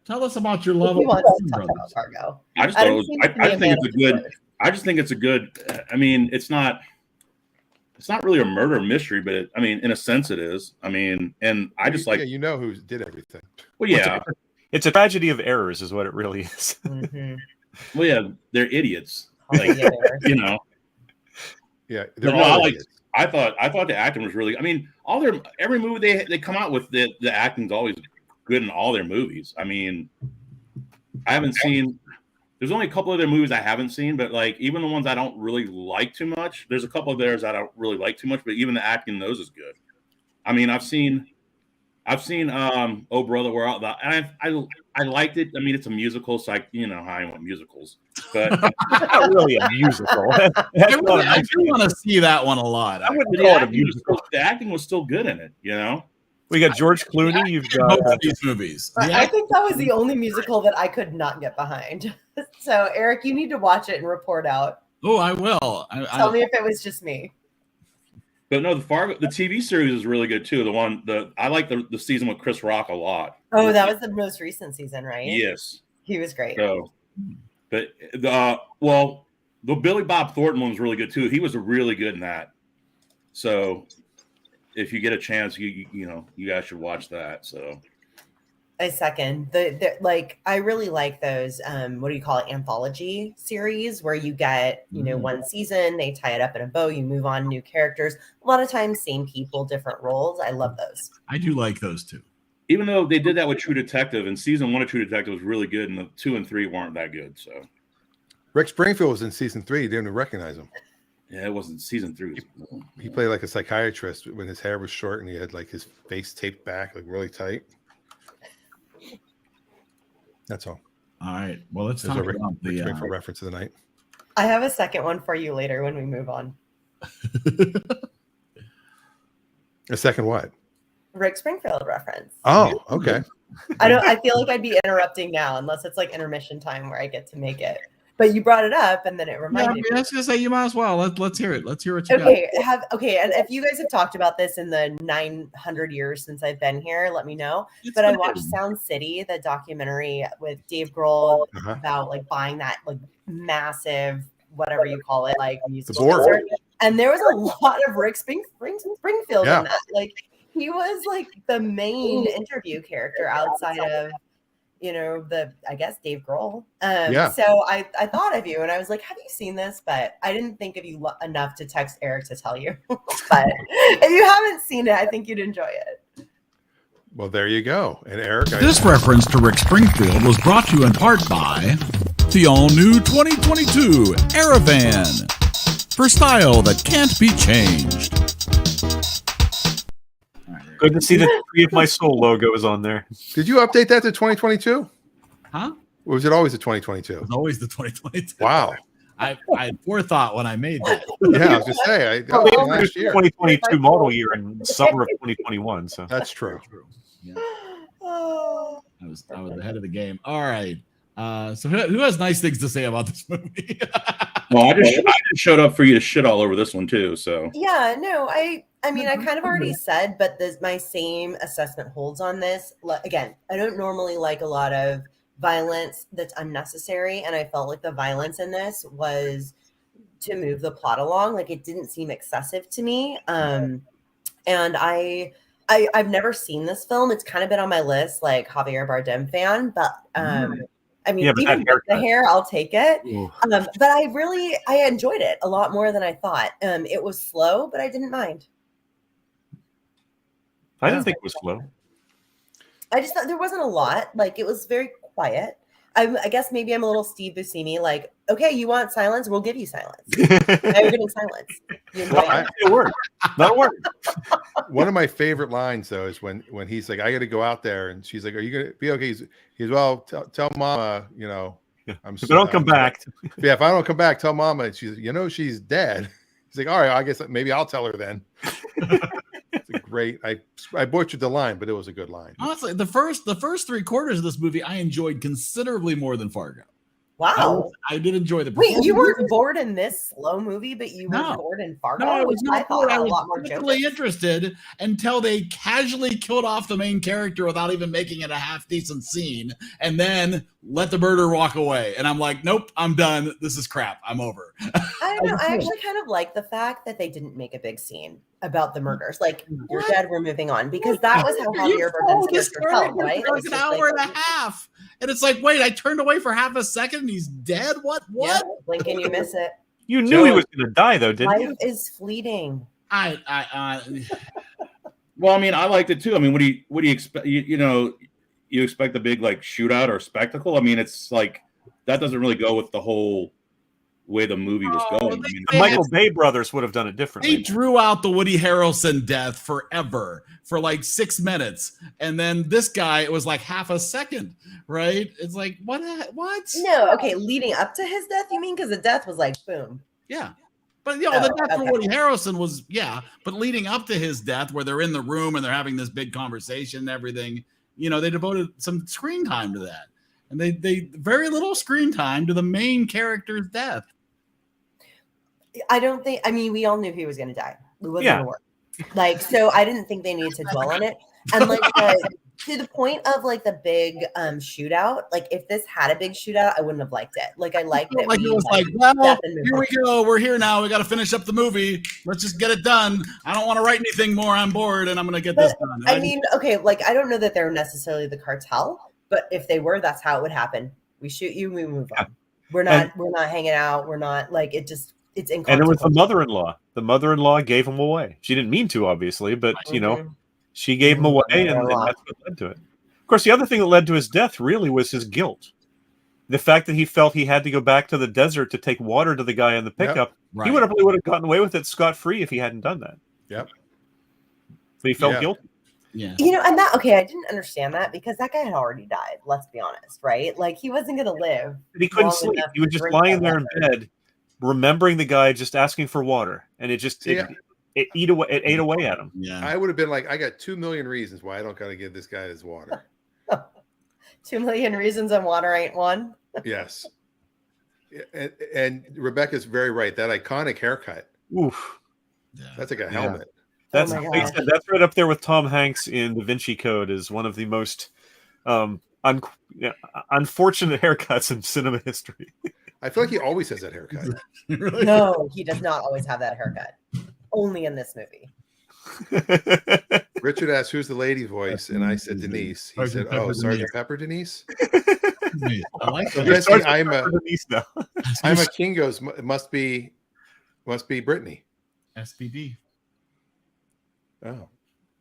S1: Tell us about your love
S3: He
S1: of
S3: wants to
S1: Coen
S3: talk
S1: Brothers.
S3: about Fargo.
S5: I just
S3: Adam
S5: thought it was,
S3: seems to be
S5: I
S3: a
S5: think
S3: man
S5: it's a
S3: of
S5: good.
S3: spoilers.
S5: I just think it's a good. I mean, it's not really a murder mystery, but in a sense, it is. I mean, and I just like.
S2: Yeah, you know who did everything.
S5: Well, yeah.
S4: It's a tragedy of errors, is what it really is.
S3: Mhm.
S5: Well, yeah, they're idiots. Like, you know.
S2: Yeah,
S5: But
S2: they're
S5: no,
S2: all
S5: I
S2: idiots.
S5: thought the acting was really. I mean, every movie they come out with, the acting's always good in all their movies. I mean, I haven't seen. There's only a couple of their movies I haven't seen, but like even the ones I don't really like too much. There's a couple of theirs I don't really like too much, but even the acting in those is good. I mean, I've seen Oh Brother, We're Out. And I liked it. I mean, it's a musical, so you know how I want musicals, but
S4: Not really a musical.
S1: I do want to see that one a lot.
S4: I wouldn't
S5: the
S4: call it a
S5: acting,
S4: musical.
S5: the acting was still good in it. You know,
S4: We got George Clooney. You've got
S1: Both of these movies.
S3: I think that was the only musical that I could not get behind. So, Eric, you need to watch it and report out.
S1: Oh, I will.
S3: Tell me if it was just me.
S5: but no, the Fargo, the TV series is really good too. I like the season with Chris Rock a lot.
S3: Oh, that was the most recent season, right?
S5: Yes.
S3: He was great.
S5: So, but the Billy Bob Thornton one was really good too. He was really good in that. So, if you get a chance, you guys should watch that. So,
S3: I second. I really like those. What do you call it? Anthology series where you get one season, they tie it up in a bow, you move on, new characters. A lot of times, same people, different roles. I love those.
S1: I do like those too.
S5: even though they did that with True Detective, and season 1 of True Detective was really good, and the 2 and 3 weren't that good. So
S2: Rick Springfield was in season 3. You didn't even recognize him.
S5: yeah, it wasn't season 3.
S2: He played like a psychiatrist when his hair was short and he had like his face taped back, like really tight. That's all.
S1: All right. Well, let's
S2: There's
S1: talk
S2: a Rick
S1: about the
S2: Springfield reference of the night.
S3: I have a second one for you later when we move on.
S2: A second what?
S3: Rick Springfield reference.
S2: Oh, okay.
S3: I feel like I'd be interrupting now unless it's like intermission time where I get to make it. But you brought it up and then it reminded me.
S1: I was gonna say you might as well. Let's hear it. Let's hear what you got.
S3: Okay. And if you guys have talked about this in the 900 years since I've been here, let me know.
S1: It's
S3: But I
S1: fine.
S3: watched Sound City, the documentary with Dave Grohl
S2: Uh-huh.
S3: about like buying that like massive, whatever you call it, like musical
S2: board.
S3: concert. And there was a lot of Rick Springfield
S2: Yeah.
S3: in that. Like he was like the main interview character outside of I guess Dave Grohl.
S2: Yeah.
S3: So I thought of you and I was like, have you seen this? But I didn't think of you enough to text Eric to tell you. But if you haven't seen it, I think you'd enjoy it.
S2: Well, there you go. And Eric,
S1: This reference to Rick Springfield was brought to you in part by the all-new 2022 EriDan, for style that can't be changed.
S4: Good to see that the Tree of My Soul logo is on there.
S2: did you update that to 2022?
S1: Huh?
S2: Or was it always a 2022?
S1: It's always the 2022.
S2: Wow.
S1: I had forethought when I made that.
S2: Yeah, I was just saying.
S4: Well, they
S2: Last
S4: introduced the
S2: year.
S4: 2022 model year in summer of 2021. So
S2: That's true.
S1: Yeah. I was ahead of the game. All right. So who has nice things to say about this movie?
S5: Well, I just showed up for you to shit all over this one too. So
S3: Yeah, no, I mean, I kind of already said, but my same assessment holds on this. Again, I don't normally like a lot of violence that's unnecessary, and I felt like the violence in this was to move the plot along. Like, it didn't seem excessive to me. And I've never seen this film. It's kind of been on my list, like Javier Bardem fan, but I mean,
S4: Yeah, but
S3: even
S4: that
S3: with the hair, I'll take it.
S4: Ooh.
S3: But I enjoyed it a lot more than I thought. It was slow, but I didn't mind.
S4: I didn't think it was slow.
S3: I just thought there wasn't a lot. Like, it was very quiet. I guess maybe I'm a little Steve Buscemi. Like, okay, you want silence? We'll give you silence. Now you're getting silence. You enjoy it?
S4: It worked. That worked.
S2: One of my favorite lines, though, is when he's like, "I got to go out there," and she's like, "Are you gonna be okay?" He's well, tell Mama, you know,
S4: If I don't come back.
S2: Yeah, if I don't come back, tell Mama. And she's, she's dead. He's like, all right, I guess maybe I'll tell her then. It's a great. I butchered the line, but it was a good line.
S1: Honestly, the first 3/4 of this movie I enjoyed considerably more than Fargo.
S3: Wow.
S1: I did enjoy the
S3: Wait, you weren't bored in this slow movie, but you were bored in Fargo?
S1: No, I was not bored. I was
S3: a lot more
S1: totally interested until they casually killed off the main character without even making it a half decent scene, and then let the murder walk away. And I'm like, nope, I'm done. This is crap. I'm over.
S3: I don't know. I actually kind of like the fact that they didn't make a big scene about the murders. Like, you're dead, we're moving on, because that was how Javier Bardem's character felt, right?
S1: It was an hour and a half. And it's like, wait, I turned away for half a second and he's dead? What?
S3: Yeah, blink and you miss it.
S4: You knew he was going to die, though, didn't you?
S3: Life is fleeting.
S2: Well, I mean, I liked it too. I mean, what do you expect? You expect a big like shootout or spectacle? I mean, it's like that doesn't really go with the whole way the movie was going. I mean,
S4: The Michael Bay brothers would have done it differently.
S1: They drew out the Woody Harrelson death forever for like 6 minutes. And then this guy, it was like half a second, right? It's like, what?
S3: No, okay, leading up to his death, you mean? Because the death was like, boom.
S1: Yeah. But, the death for Woody Harrelson was, but leading up to his death, where they're in the room and they're having this big conversation and everything, they devoted some screen time to that. And they very little screen time to the main character's death.
S3: I mean, we all knew he was going to die. It wasn't going to work. Like, so I didn't think they needed to dwell on it. And like to the point of like the big shootout, like if this had a big shootout, I wouldn't have liked it. Like, I liked it.
S1: Like it was like, well, here we go. We're here now. We got to finish up the movie. Let's just get it done. I don't want to write anything more. I'm bored and I'm going to get this done.
S3: I mean, okay, like I don't know that they're necessarily the cartel, but if they were, that's how it would happen. We shoot you, we move on. We're not hanging out. We're not like it just. It's inconsequential.
S4: And it was the mother-in-law. The mother-in-law gave him away. She didn't mean to, obviously, but she gave him away, and that's what led to it. Of course, the other thing that led to his death really was his guilt. The fact that he felt he had to go back to the desert to take water to the guy in the pickup. Yep. Right. He would have gotten away with it scot-free if he hadn't done that.
S2: Yep.
S4: So he felt guilty.
S3: Yeah. And I didn't understand that because that guy had already died. Let's be honest, right? Like he wasn't going to live.
S4: But he couldn't sleep. He was just lying there in bed, remembering the guy just asking for water, and it ate away at him.
S2: Yeah, I would have been like, I got 2 million reasons why I don't got to give this guy his water.
S3: 2 million reasons and water ain't one.
S2: Yes, and Rebecca's very right. That iconic haircut.
S4: Oof,
S2: that's like a helmet.
S4: That's that's right up there with Tom Hanks in Da Vinci Code as one of the most unfortunate haircuts in cinema history.
S2: I feel like he always has that haircut.
S3: Really? No, he does not always have that haircut. Only in this movie.
S2: Richard asked, "Who's the lady voice?" And I said, "Denise." He said, "Oh, Sergeant Pepper, Denise."
S1: I like that.
S2: Guessing I'm a Kingo's. Must be Brittany.
S1: SPD.
S2: Oh,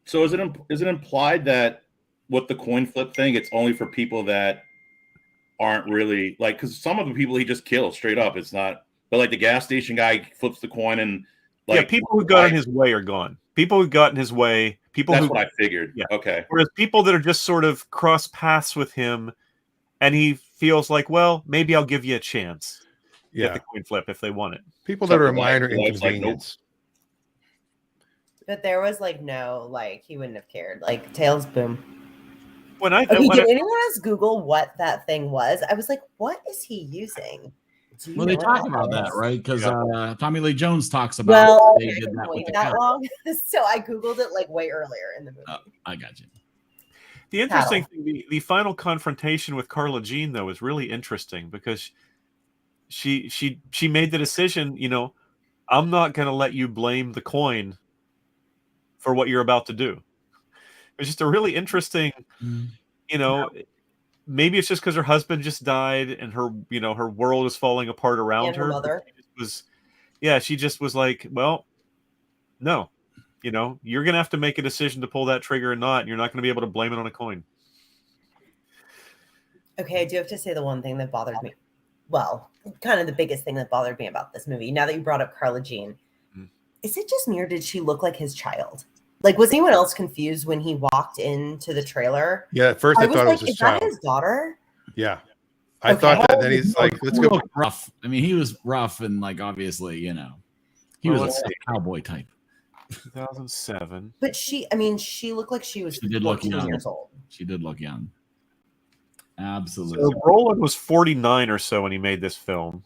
S5: so is it implied that with the coin flip thing, it's only for people that aren't really like, because some of the people he just kills straight up. It's not, but like the gas station guy flips the coin and like
S4: people who got in his way are gone. People who got in his way,
S5: that's what I figured.
S4: Yeah.
S5: Okay.
S4: Whereas people that are just sort of cross paths with him, and he feels like, well, maybe I'll give you a chance.
S2: Yeah.
S4: Get the coin flip if they want it.
S2: People that are a minor
S5: Like, nope.
S2: inconvenience.
S3: But there was like no, like he wouldn't have cared. Like tails, boom.
S4: When I
S3: Okay, did anyone else Google what that thing was? I was like, what is he using?
S1: Well, they talk about that, right? Because Tommy Lee Jones talks about
S3: well,
S1: they did that with the
S3: that
S1: cat.
S3: long. So I Googled it like way earlier in the movie.
S1: I got you.
S4: The interesting thing, the final confrontation with Carla Jean, though, is really interesting because she made the decision, you know, I'm not going to let you blame the coin for what you're about to do. It's just a really interesting, you know, maybe it's just because her husband just died and her, you know, her world is falling apart around
S3: And her mother.
S4: She just was like, well, no, you know, you're going to have to make a decision to pull that trigger or not. And you're not going to be able to blame it on a coin.
S3: Okay, I do have to say the one thing that bothered me. Well, kind of the biggest thing that bothered me about this movie, now that you brought up Carla Jean, is it just me or did she look like his child? Like, was anyone else confused when he walked into the trailer?
S2: Yeah, at first I thought it was his
S3: is
S2: child.
S3: that his daughter?
S2: Yeah. I thought that. Then he's like, let's go.
S1: Rough. I mean, he was rough and like obviously, you know, he was a cowboy type.
S4: 2007.
S3: But she looked like she was 14 years old.
S1: She did look young. Absolutely.
S4: So Roland was 49 or so when he made this film.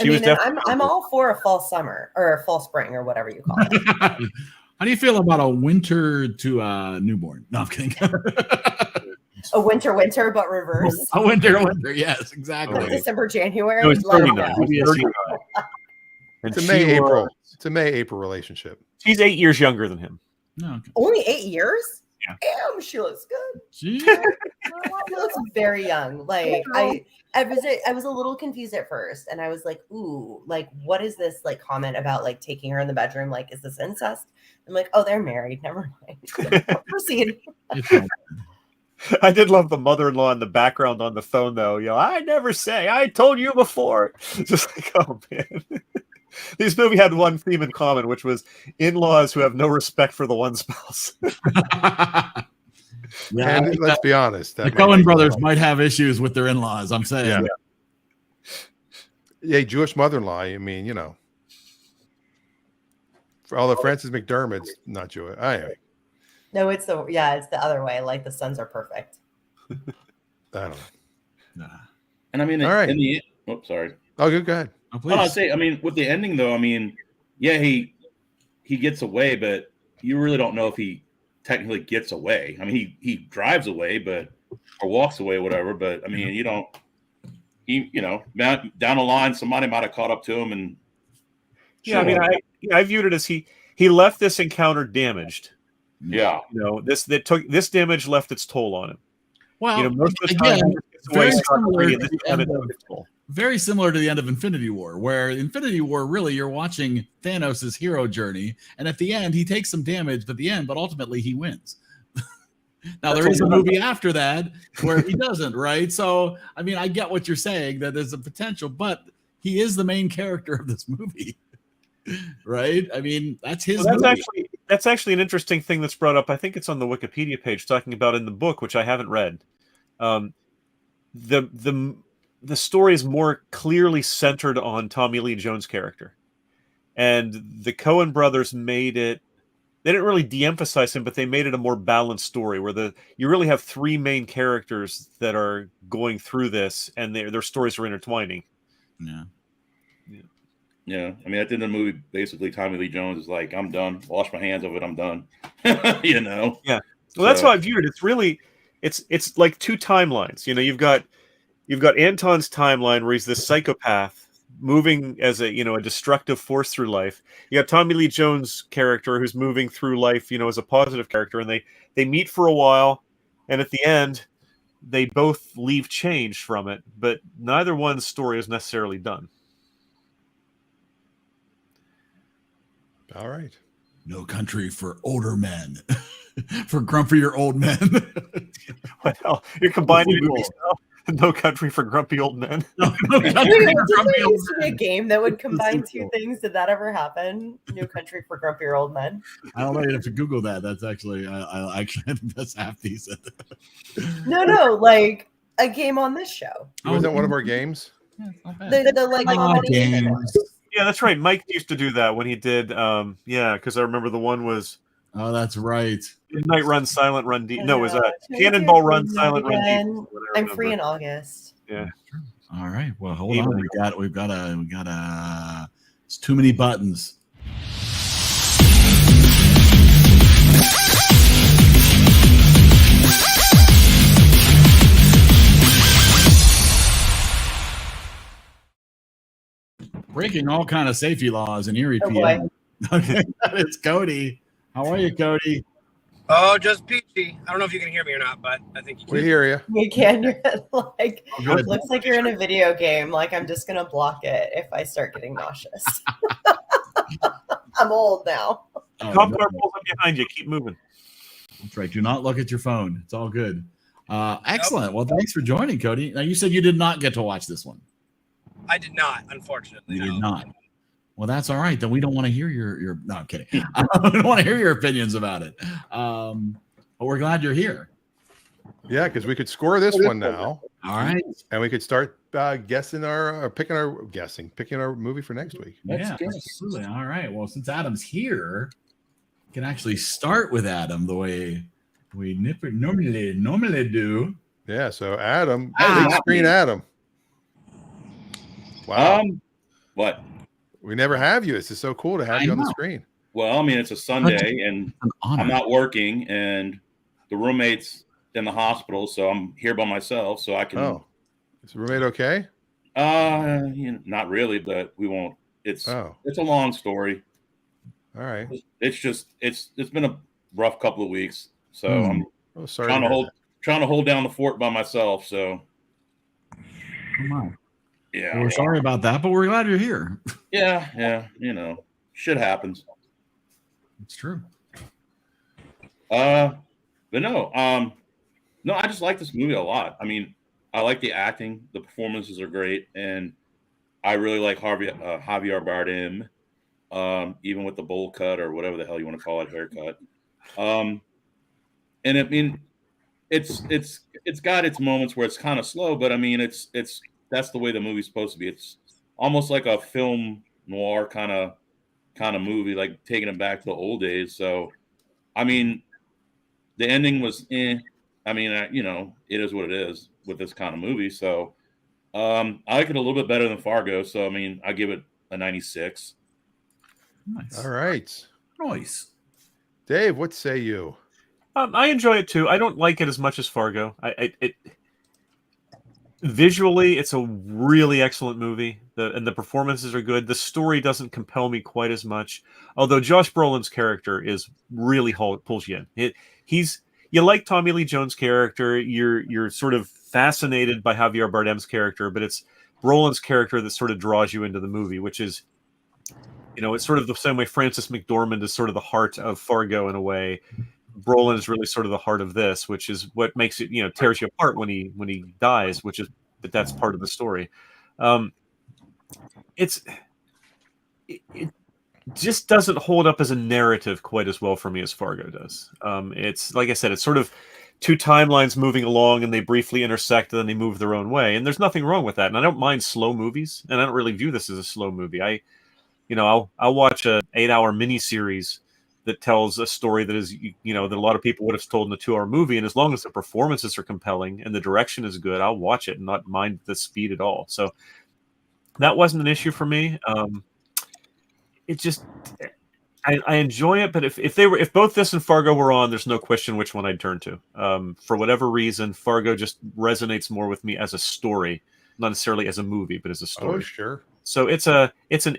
S3: I'm all for a fall summer or a fall spring or whatever you call it.
S1: How do you feel about a winter to a newborn? No, I'm kidding.
S3: A winter, but reverse.
S1: A winter. Yes, exactly.
S3: December, January.
S4: No, it's 39.
S2: It's a May, April relationship.
S4: She's 8 years younger than him.
S1: No, okay.
S3: Only 8 years?
S4: Yeah.
S3: Damn, she looks good.
S1: She
S3: looks very young. Like I was a little confused at first, and I was like, "Ooh, like what is this like comment about like taking her in the bedroom? Like, is this incest?" I'm like, "Oh, they're married. Never mind." Proceed.
S4: I did love the mother-in-law in the background on the phone, though. You know, I never say. I told you before. Just like, oh man. This movie had one theme in common, which was in-laws who have no respect for the one spouse.
S2: Yeah, and let's be honest.
S1: The Coen brothers might have issues with their in-laws. I'm saying.
S2: Yeah, Jewish mother-in-law. I mean, you know, for all the Francis McDermott's not Jewish. Anyway.
S3: No, it's the other way. Like the sons are perfect.
S2: I don't know.
S1: Nah.
S5: And I mean,
S2: all right.
S5: Sorry.
S2: Oh, good. Go ahead.
S1: Oh, please.
S5: I'd say, I mean, with the ending though, I mean, yeah, he gets away, but you really don't know if he technically gets away. I mean, he drives away, or walks away, whatever. But I mean, you know, down the line, somebody might have caught up to him, and
S4: I mean, I viewed it as he left this encounter damaged.
S5: Yeah,
S4: you know, this damage left its toll on him.
S1: Well,
S4: you know, most of the time,
S1: very similar to the end of Infinity War, where Infinity War, really, you're watching Thanos' hero journey, and at the end, he takes some damage at the end, but ultimately he wins. Now, there is a movie after that where he doesn't, right? So, I mean, I get what you're saying, that there's a potential, but he is the main character of this movie, right? I mean, that's his movie.
S4: That's actually an interesting thing that's brought up. I think it's on the Wikipedia page talking about in the book, which I haven't read. The story is more clearly centered on Tommy Lee Jones' character. And the Coen brothers made it, they didn't really de-emphasize him, but they made it a more balanced story where you really have three main characters that are going through this, and their stories are intertwining.
S5: Yeah. I mean, at the end of the movie, basically Tommy Lee Jones is like, I'm done. Wash my hands of it. I'm done. You know?
S4: Yeah. Well, that's how I viewed it. It's really, it's like two timelines. You know, you've got Anton's timeline where he's this psychopath moving as a destructive force through life. You got Tommy Lee Jones' character who's moving through life, as a positive character, and they meet for a while, and at the end, they both leave changed from it, but neither one's story is necessarily done.
S2: All right.
S1: No Country for Older Men. For grumpier old men.
S4: What hell? You're combining movies now? No Country for Grumpy Old Men.
S1: No Country
S3: There
S1: for Grumpy Old
S3: used to be a
S1: Men.
S3: game that would combine two
S1: sequel.
S3: things. Did that ever happen? New Country for Grumpier Old Men.
S1: I don't know. You have to Google that. That's actually, I actually think that's half decent.
S3: No, like a game on this show.
S2: Was that one of our games?
S1: Yeah, it's not bad.
S3: The like
S1: Oh,
S3: comedy
S1: games.
S4: Yeah, that's right. Mike used to do that when he did. Yeah, because I remember the one was
S1: Oh, that's right.
S4: Midnight Run, Silent Run Deep. No, it was
S3: Uh,
S4: Cannonball Run, Silent Run Deep.
S3: again.
S4: is what I
S3: I'm free in
S4: remember.
S3: August.
S4: Yeah.
S1: All right. Well, hold
S4: Even-
S1: on. We got it's too many buttons. Breaking all kind of safety laws in Erie,
S3: Oh,
S1: PA.
S3: boy.
S1: Okay, it's Cody. How are you, Cody?
S6: Oh, just peachy. I don't know if you can hear me or not, but I think you can.
S2: We hear you.
S3: You can. You're like,
S1: Oh, good.
S3: it looks like you're in a video game. Like, I'm just gonna block it if I start getting nauseous. I'm old now.
S1: Oh,
S4: Cop
S1: no.
S4: car pulls up behind you. Keep moving.
S1: That's right. Do not look at your phone. It's all good. Excellent. Well, thanks for joining, Cody. Now, you said you did not get to watch this one.
S6: I did not, unfortunately.
S1: You
S6: no.
S1: did not. Well, that's all right. Then we don't want to hear your. No, I'm kidding. We don't want to hear your opinions about it. But we're glad you're here.
S2: Yeah, because we could score this one now,
S1: All right.
S2: and we could start picking our movie for next week.
S1: Yeah, absolutely. All right. Well, since Adam's here, we can actually start with Adam the way we normally do.
S2: Yeah. So Adam,
S1: Ah.
S2: big screen Adam. Wow.
S5: What?
S2: We never have you. This is so cool to have
S1: I
S2: you on the
S1: know.
S2: screen.
S5: Well, I mean, it's a Sunday and
S1: An honor.
S5: I'm not working, and the roommate's in the hospital, so I'm here by myself, so I can.
S2: Oh, is the roommate okay?
S5: Not really, but we won't. It's
S2: Oh,
S5: a long story.
S2: all right.
S5: It's just it's been a rough couple of weeks, so
S1: Hmm.
S5: I'm
S2: Oh, sorry.
S5: trying
S2: to
S5: to
S2: hear
S5: trying to hold down the fort by myself. So
S1: Come on.
S5: yeah,
S1: Well, we're sorry about that, but we're glad you're here.
S5: yeah, shit happens.
S1: It's true.
S5: But no, I just like this movie a lot. I mean, I like the acting, the performances are great, and I really like Javier Bardem, even with the bowl cut or whatever the hell you want to call it, haircut. And I mean, it's got its moments where it's kind of slow, but I mean, it's that's the way the movie's supposed to be. It's almost like a film noir kind of movie, like taking it back to the old days. So, I mean, the ending was I mean, it is what it is with this kind of movie. So, I like it a little bit better than Fargo. So, I mean, I give it a 96.
S1: Nice.
S2: All right.
S1: Nice.
S2: Dave, what say you?
S4: I enjoy it too. I don't like it as much as Fargo. Visually, it's a really excellent movie, and the performances are good. The story doesn't compel me quite as much, although Josh Brolin's character is really pulls you in. You like Tommy Lee Jones' character, you're sort of fascinated by Javier Bardem's character, but it's Brolin's character that sort of draws you into the movie, which is, it's sort of the same way Frances McDormand is sort of the heart of Fargo in a way. Brolin is really sort of the heart of this, which is what makes it, tears you apart when he dies, but that's part of the story. It just doesn't hold up as a narrative quite as well for me as Fargo does. It's like I said, it's sort of two timelines moving along, and they briefly intersect, and then they move their own way. And there's nothing wrong with that. And I don't mind slow movies, and I don't really view this as a slow movie. I'll watch a 8-hour miniseries that tells a story that is, that a lot of people would have told in a 2-hour movie. And as long as the performances are compelling and the direction is good, I'll watch it and not mind the speed at all. So that wasn't an issue for me. It just, I enjoy it, but if both this and Fargo were on, there's no question which one I'd turn to. For whatever reason, Fargo just resonates more with me as a story, not necessarily as a movie, but as a story.
S2: Oh, sure.
S4: So it's an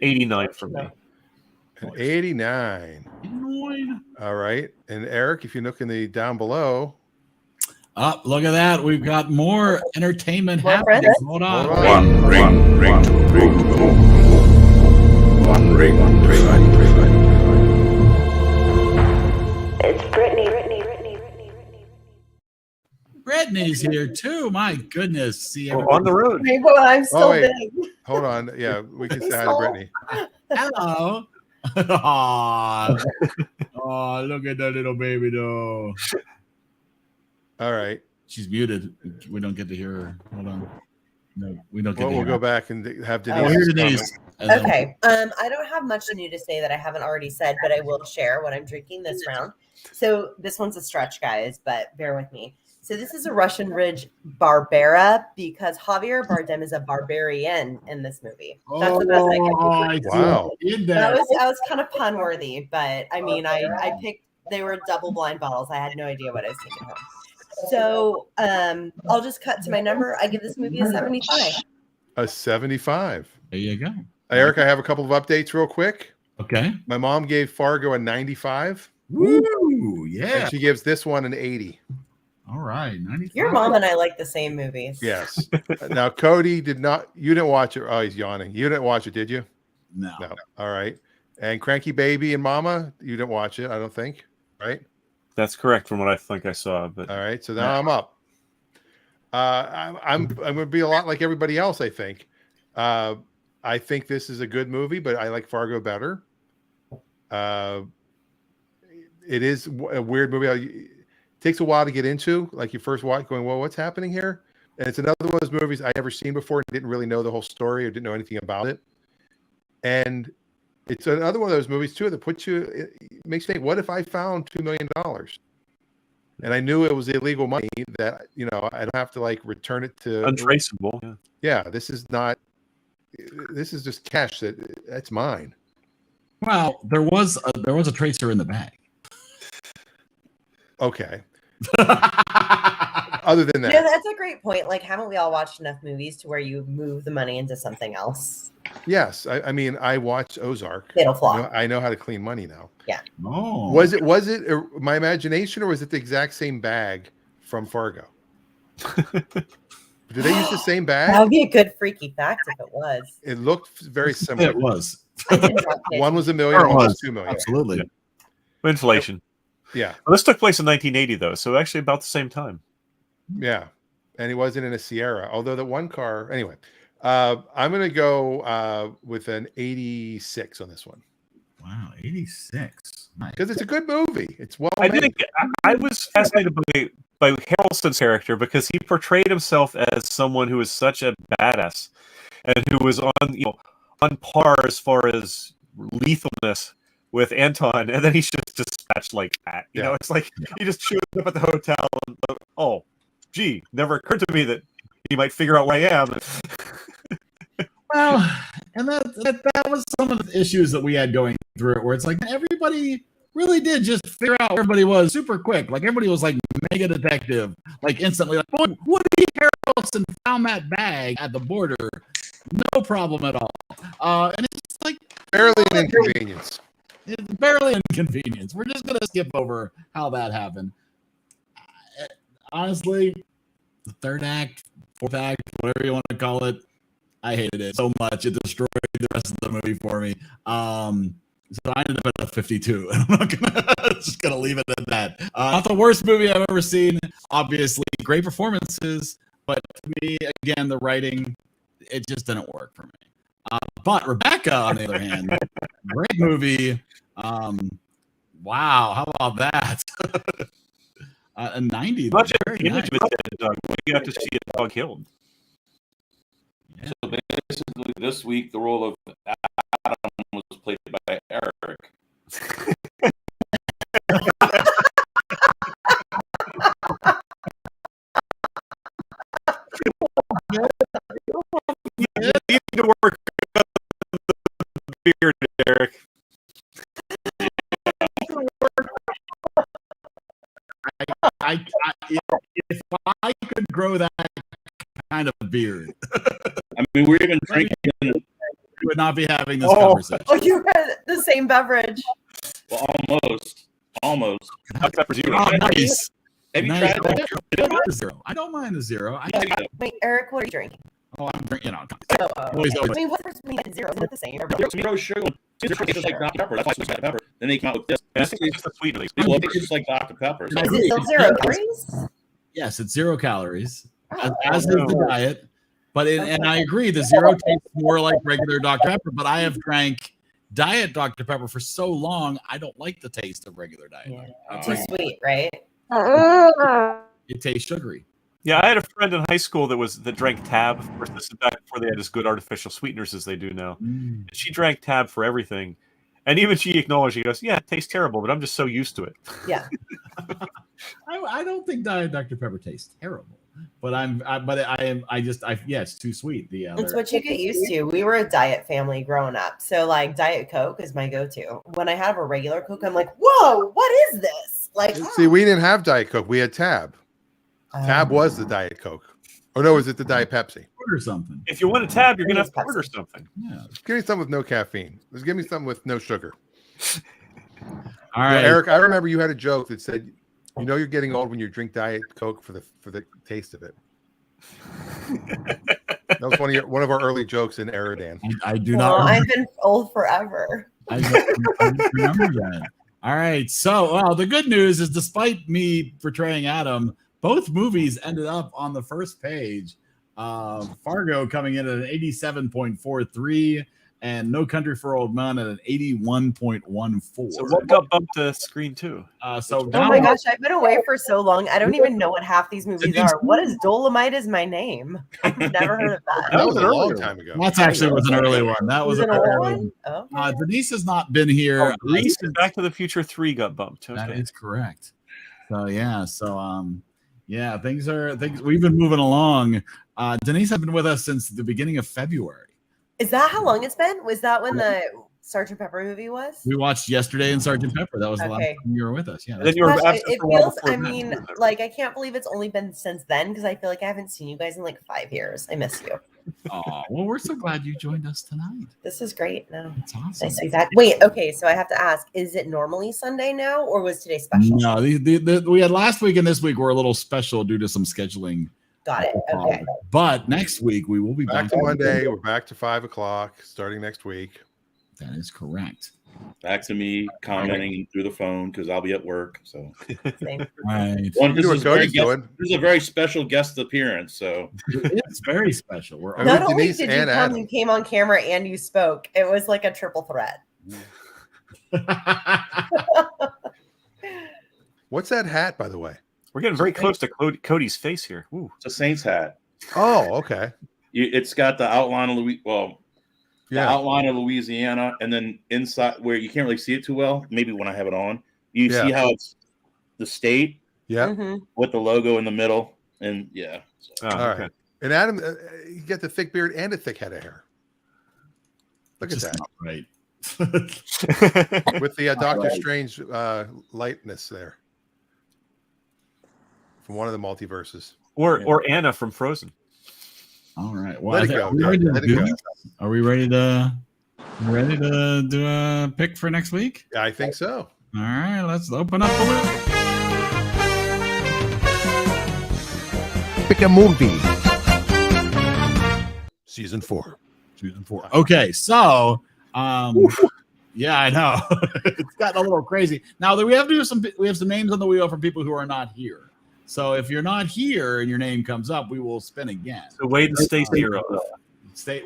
S4: 89 for me.
S2: An 89. All right. And Eric, if you look in the down below.
S1: Oh, look at that. We've got more entertainment
S3: More
S1: happening.
S3: friends?
S1: Hold on.
S2: Hold on.
S7: One ring to rule. One ring to fight.
S1: Brittany's here too. My goodness. See
S4: on the road.
S3: Hey, but I'm still
S2: wait.
S3: big.
S2: Hold on. Yeah, we can say hi to
S3: Small.
S2: Brittany.
S1: Hello. Aw. Oh, look at that little baby though.
S2: All right.
S1: She's muted. We don't get to hear her. Hold on. No, we don't get
S2: Well,
S1: to
S2: we'll
S1: hear
S2: go back and have Denise.
S1: her. Oh, here's Denise. And then-
S3: Okay. I don't have much new to say that I haven't already said, but I will share what I'm drinking this round. So this one's a stretch, guys, but bear with me. So this is a Russian Ridge Barbera because Javier Bardem is a barbarian in this movie. That's the best I can do.
S1: I see
S2: Wow.
S1: what you did
S3: That
S1: there.
S3: was kind of pun worthy, but I mean, I picked. They were double blind bottles. I had no idea what I was taking home. So I'll just cut to my number. I give this movie a 75.
S2: A 75.
S1: There you go.
S2: Eric, I have a couple of updates real quick.
S1: Okay.
S2: My mom gave Fargo a 95.
S1: Woo! Yeah.
S2: And she gives this one an 80.
S1: All right. 95.
S3: Your mom and I like the same movies.
S2: Yes. Now, Cody did not, you didn't watch it. Oh, he's yawning. You didn't watch it, did you?
S1: No.
S2: No. All right. And Cranky Baby and Mama, you didn't watch it, I don't think. Right?
S4: That's correct from what I think I saw. But
S2: All right. So now I'm up. I'm going to be a lot like everybody else, I think. I think this is a good movie, but I like Fargo better. It is a weird movie. It takes a while to get into. Like you first watch, going, "Well, what's happening here?" And it's another one of those movies I never seen before and didn't really know the whole story or didn't know anything about it. And it's another one of those movies too that puts you, it makes you think, "What if I found $2 million?" And I knew it was illegal money that I don't have to like return it to
S4: untraceable.
S2: Yeah, this is not. This is just cash that's mine.
S1: Well, there was a tracer in the bag.
S2: Okay. Other than that,
S3: Yeah, that's a great point. Like, haven't we all watched enough movies to where you move the money into something else?
S2: yes. I mean, I watched Ozark.
S3: Fatal Flaw.
S2: I know how to clean money now.
S3: Yeah.
S1: Oh.
S2: Was it my imagination or was it the exact same bag from Fargo? Did they use the same
S3: That
S2: bag?
S3: would be a good freaky fact if it was.
S2: It looked very similar.
S1: It was.
S3: I did not pay
S2: One was $1 million,
S1: Sure it
S2: one was
S1: was.
S2: $2 million.
S1: Absolutely.
S4: Inflation.
S2: Yeah,
S4: Well, this took place in 1980, though, so actually about the same time.
S2: yeah. And he wasn't in a Sierra, although the one car. Anyway, I'm going to go with an 86 on this one
S1: Wow, 86. Nice.
S2: because it's a good movie. It's well
S4: I
S2: made.
S4: think I was fascinated by Harrelson's character because he portrayed himself as someone who was such a badass and who was on par as far as lethalness with Anton, and then he's just dispatched like that. You know, it's like he just shows up at the hotel and oh, gee, never occurred to me that he might figure out where I am.
S1: Well, and that was some of the issues that we had going through it, where it's like everybody really did just figure out where everybody was super quick. Like everybody was like mega detective, like instantly. Like, boy, Woody Harrelson found that bag at the border, no problem at all. And it's like
S2: Barely an inconvenience.
S1: it's barely inconvenience. We're just gonna skip over how that happened. Honestly, the third act, fourth act, whatever you want to call it, I hated it so much. It destroyed the rest of the movie for me. So I ended up at a 52. I'm not just gonna leave it at that. Not the worst movie I've ever seen. Obviously, great performances, but to me, again, the writing, it just didn't work for me. But Rebecca, on the other hand, great movie. Wow, how about that? A 90.
S4: Much
S1: Very
S4: image
S1: nice.
S4: of a dead dog. You have to see a dog killed.
S1: Yeah.
S5: So basically, this week the role of Adam was played by Eric.
S4: You need to work on the beard, Eric.
S1: If I could grow that kind of beard,
S5: I mean, we're even drinking.
S1: we would not be having this
S4: Oh.
S1: conversation.
S3: Oh, you had the same beverage.
S5: Well, almost.
S4: Hot pepper zero.
S1: Oh, nice.
S5: Have you
S1: Nice.
S5: tried that?
S1: I don't mind the zero. I don't mind the zero.
S3: Wait, Eric, what are you drinking?
S1: I'm drinking,
S3: Oh,
S1: Always
S3: I
S1: over.
S3: mean, what's the difference between zero? Isn't it the same?
S5: Zero sugar. Zero tastes like Dr. Pepper. That's why it's Dr. Pepper. Then they came out with this.
S4: I think it's the sweet.
S5: Well, it tastes just like Dr. Pepper. So
S3: Is it still zero calories?
S1: Yes, it's 0 calories,
S3: Oh,
S1: as is the diet. But and I agree, the zero tastes more like regular Dr. Pepper. But I have drank Diet Dr. Pepper for so long, I don't like the taste of regular Diet.
S3: yeah. Too sweet, right?
S1: It tastes sugary.
S4: Yeah, I had a friend in high school that drank Tab. Of course, this is back before they had as good artificial sweeteners as they do now. And she drank Tab for everything, and even she acknowledged. She goes, "Yeah, it tastes terrible, but I'm just so used to it."
S3: Yeah.
S1: I don't think Diet Dr. Pepper tastes terrible, but it's too sweet.
S3: It's what you get used to. We were a diet family growing up, so like Diet Coke is my go-to. When I have a regular Coke, I'm like, "Whoa, what is this?" Like,
S2: see, we didn't have Diet Coke. We had Tab. Tab was the Diet Coke. Or no, was it the Diet Pepsi?
S1: Order something.
S4: If you want a Tab, you're gonna have to order something.
S1: Yeah.
S2: Give me something with no caffeine. Just give me something with no sugar.
S1: All right,
S2: Eric. I remember you had a joke that said, "You know, you're getting old when you drink Diet Coke for the taste of it." That was one of our early jokes in EriDan.
S1: I do not.
S3: I've been old forever.
S1: I don't remember that. All right. So, the good news is, despite me portraying Adam, both movies ended up on the first page. Fargo coming in at an 87.43 and No Country for Old Men at an 81.14.
S4: So what got bumped to screen 2?
S3: Oh my gosh, I've been away for so long. I don't even know what half these movies are. What is Dolomite Is My Name? I've never heard of that.
S2: That was a long time ago.
S1: That's actually was an early one. That was an early one.
S3: Okay.
S1: Denise has not been here.
S4: Grease and Back to the Future 3 got bumped. Okay.
S1: That is correct. So things we've been moving along. Denise has been with us since the beginning of February.
S3: Is that how long it's been? Was that when the Sgt. Pepper movie was?
S1: We watched yesterday in Sgt. Pepper. That was the last time you were with us. Yeah.
S4: Then you were
S3: Gosh, it feels, I mean, like, I can't believe it's only been since then, because I feel like I haven't seen you guys in like 5 years. I miss you.
S1: Oh, well, we're so glad you joined us tonight.
S3: This is great. No,
S1: it's awesome.
S3: Nice to be back. Wait, okay, so I have to ask, is it normally Sunday now, or was today special?
S1: No, we had last week and this week were a little special due to some scheduling.
S3: Got it. Okay.
S1: But next week we will be
S2: back to Monday. We're back to 5 o'clock starting next week.
S1: That is correct.
S5: Back to me commenting through the phone because I'll be at work. So,
S1: right.
S5: This is a very special guest appearance. So
S1: it's very special.
S3: Not only did you come, you came on camera and you spoke. It was like a triple threat.
S2: What's that hat, by the way?
S4: We're getting very close to Cody's face here. Ooh.
S5: It's a Saints hat.
S2: Oh, okay.
S5: It's got the outline of outline of Louisiana, and then inside where you can't really see it too well. Maybe when I have it on, you see how it's the state, with the logo in the middle, and
S2: all right. And Adam, you get the thick beard and a thick head of hair. Look at that,
S1: right?
S2: With the Doctor Strange lightness there. From one of the multiverses,
S1: or
S4: Anna from Frozen.
S1: All right. Well, are we ready to do a pick for next week?
S2: Yeah, I think so.
S1: All right, let's open up the
S2: pick a movie. Season 4.
S1: Okay, so yeah, I know it's gotten a little crazy. Now we have some names on the wheel from people who are not here. So if you're not here and your name comes up, we will spin again.
S4: So Wade and Stacy are up.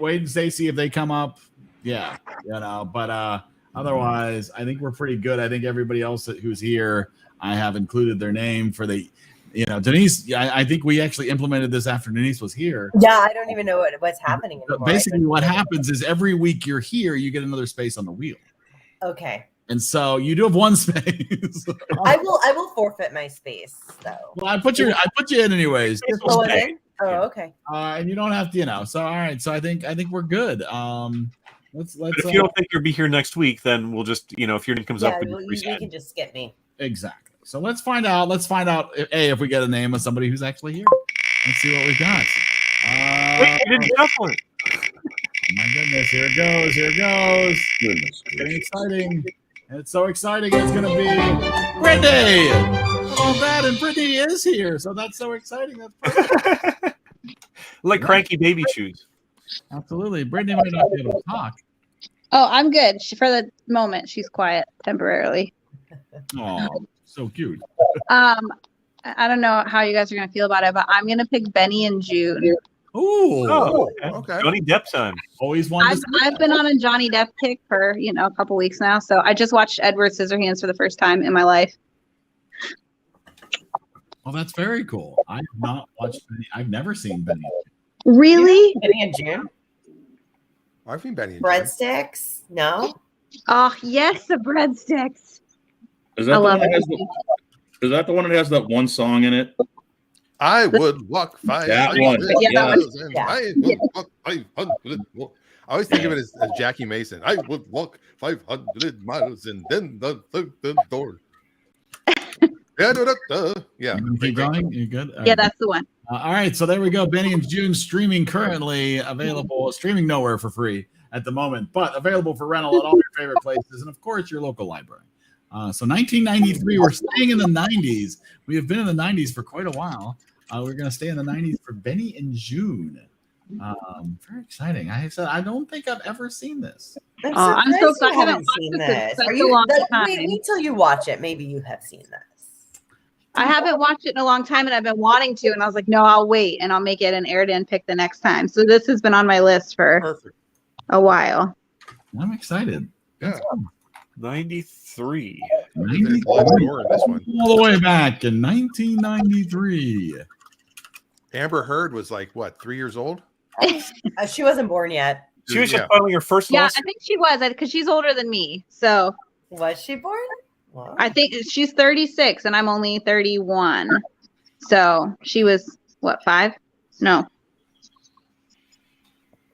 S1: Wade and Stacy, if they come up, but otherwise, I think we're pretty good. I think everybody else who's here, I have included their name for the, Denise. I think we actually implemented this after Denise was here.
S3: Yeah, I don't even know what's happening anymore.
S1: Basically, what happens is every week you're here, you get another space on the wheel.
S3: Okay.
S1: And so you do have one space.
S3: I will forfeit my space though.
S1: Well, I put you in anyways.
S3: Oh, okay.
S1: And you don't have to, So all right. So I think we're good. Let's.
S4: But if you don't think you'll be here next week, then we'll just, if your name comes up,
S3: you can just skip me.
S1: Exactly. So let's find out. If we get a name of somebody who's actually here. Let's see what we got.
S4: Wait, you didn't shuffle it.
S1: Oh my goodness! Here it goes. Goodness. It's getting exciting. It's so exciting. It's going to be Brittany. Hello, Brad, and Brittany is here. So that's so exciting. That's perfect.
S4: Like cranky baby shoes.
S1: Absolutely. Brittany might not be able to talk.
S7: Oh, I'm good. For the moment, she's quiet temporarily.
S1: Oh, so cute.
S7: I don't know how you guys are gonna feel about it, but I'm gonna pick Benny and June.
S1: Ooh,
S2: okay.
S4: Johnny Depp time.
S1: always wanted to
S7: I've been on a Johnny Depp kick for a couple weeks now, so I just watched Edward Scissorhands for the first time in my life.
S1: Well, that's very cool. I've not watched Benny. I've never seen Benny.
S7: Really?
S3: Benny and June?
S2: I've seen Benny and June.
S3: Breadsticks? No?
S7: Oh yes, the breadsticks.
S5: Is that
S7: I
S5: the
S7: love
S5: one that
S7: it.
S5: has is that the one that has that one song in it?
S2: I would walk 500
S5: That one.
S2: miles
S5: Yeah.
S2: and
S3: Yeah.
S2: I would walk 500 more. I always think of it as Jackie Mason. I would walk 500 miles and then the door. Yeah.
S1: You can keep going. You good? All
S7: Yeah,
S1: right.
S7: that's the one.
S1: All right, so there we go. Benny and June streaming currently available, streaming nowhere for free at the moment, but available for rental at all your favorite places and, of course, your local library. So 1993, we're staying in the 90s. We have been in the 90s for quite a while. We're going to stay in the 90s for Benny and June. Very exciting. I said I don't think I've ever seen this.
S7: I'm
S3: surprised
S7: so excited.
S3: you
S7: I haven't
S3: haven't
S7: watched
S3: seen
S7: this in
S3: this.
S7: such
S3: Are
S7: a
S3: you,
S7: long
S3: wait
S7: time.
S3: till you watch it. Maybe you have seen this.
S7: I haven't watched it in a long time, and I've been wanting to, and I was like, no, I'll wait, and I'll make it an EriDan pick the next time. So this has been on my list for
S2: Perfect.
S7: a while.
S1: I'm excited.
S2: Yeah.
S4: 93.
S1: 93.
S2: This one.
S1: All the way back in 1993.
S2: Amber Heard was like what, 3 years old?
S3: She wasn't born yet.
S4: She was just
S2: Yeah.
S4: filing her first
S7: Yeah,
S4: lawsuit.
S7: I think she was, because she's older than me. So
S3: Was she born? Wow.
S7: I think she's 36, and I'm only 31. So she was, what, 5? No.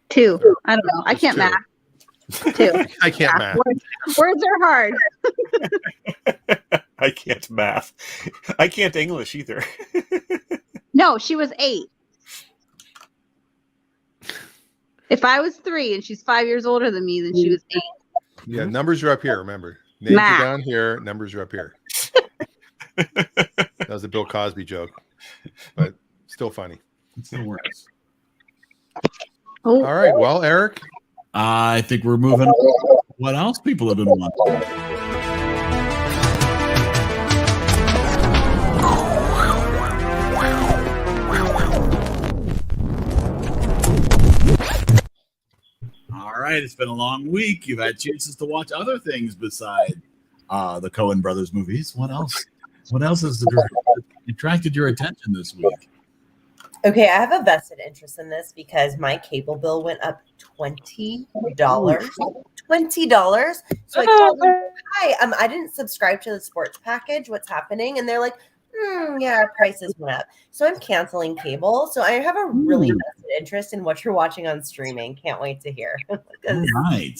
S7: 2. I don't know. I
S2: It's
S7: can't
S2: 2.
S7: math. 2.
S2: I can't math.
S7: Words are hard.
S4: I can't math. I can't English either.
S7: No, she was 8. If I was 3 and she's 5 years older than me, then she was 8.
S2: Yeah, numbers are up here, remember. Names
S7: Math.
S2: are down here, numbers are up here. That was a Bill Cosby joke, but still funny.
S1: It still works.
S7: Oh,
S2: All right, well, Eric,
S1: I think we're moving on. What else people have been watching? All right, it's been a long week. You've had chances to watch other things beside the Coen brothers movies. What else? What else has attracted your attention this week?
S3: Okay, I have a vested interest in this because my cable bill went up $20. $20. So I called them, hi, I didn't subscribe to the sports package. What's happening? And they're like, yeah, our prices went up. So I'm canceling cable. So I have a really vested interest in what you're watching on streaming. Can't wait to hear.
S1: All right.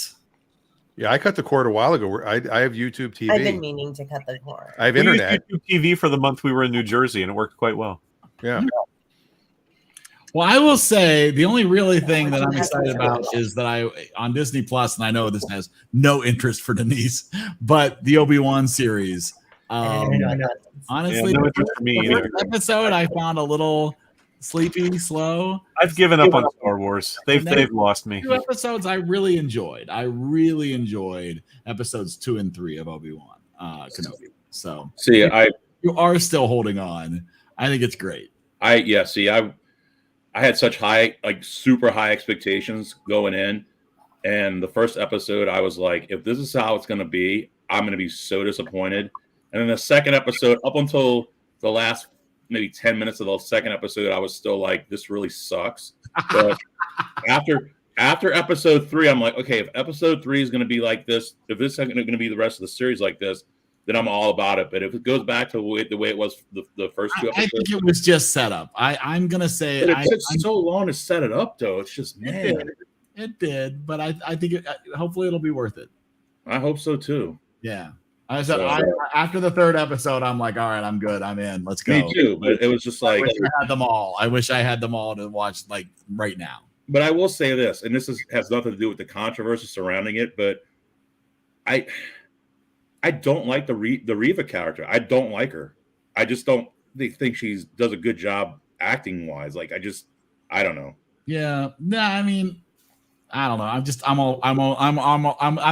S2: yeah, I cut the cord a while ago. I have YouTube TV.
S3: I've been meaning to cut the cord.
S2: I have
S4: We used
S2: internet.
S4: YouTube TV for the month we were in New Jersey, and it worked quite well.
S2: Yeah.
S1: Well, I will say the only really thing that I'm excited about is that I on Disney Plus, and I know this has no interest for Denise, but the Obi-Wan series. Honestly,
S4: Yeah, no interest for me
S1: the
S4: either.
S1: first episode I found a little sleepy, slow.
S4: I've given up on Star Wars. They've lost me.
S1: 2 episodes I really enjoyed. I really enjoyed episodes 2 and 3 of Obi-Wan Kenobi. So
S5: See,
S1: you are still holding on. I think it's great.
S5: I had such high, like super high expectations going in. And the first episode, I was like, if this is how it's going to be, I'm going to be so disappointed. And then the second episode, up until the last maybe 10 minutes of the second episode, I was still like, this really sucks. But after episode 3, I'm like, okay, if episode 3 is going to be like this, if this is going to be the rest of the series like this, then I'm all about it. But if it goes back to the way it was the first 2
S1: I
S5: episodes,
S1: think it was just set up. I'm gonna say
S5: but it took so long to set it up, though. It's just, man,
S1: it did, but I think hopefully it'll be worth it.
S5: I hope so too.
S1: Yeah. I said
S5: So-
S1: after the 3rd episode, I'm like, all right, I'm good. I'm in. Let's go.
S5: Me too. But it was just
S1: I
S5: like,
S1: wish I had them all. I wish I had them all to watch like right now.
S5: but I will say this, and this has nothing to do with the controversy surrounding it, but I don't like the Reva character. I don't like her. I just don't think she does a good job acting wise. Like I don't know.
S1: Yeah. Nah, I mean, I don't know. I'm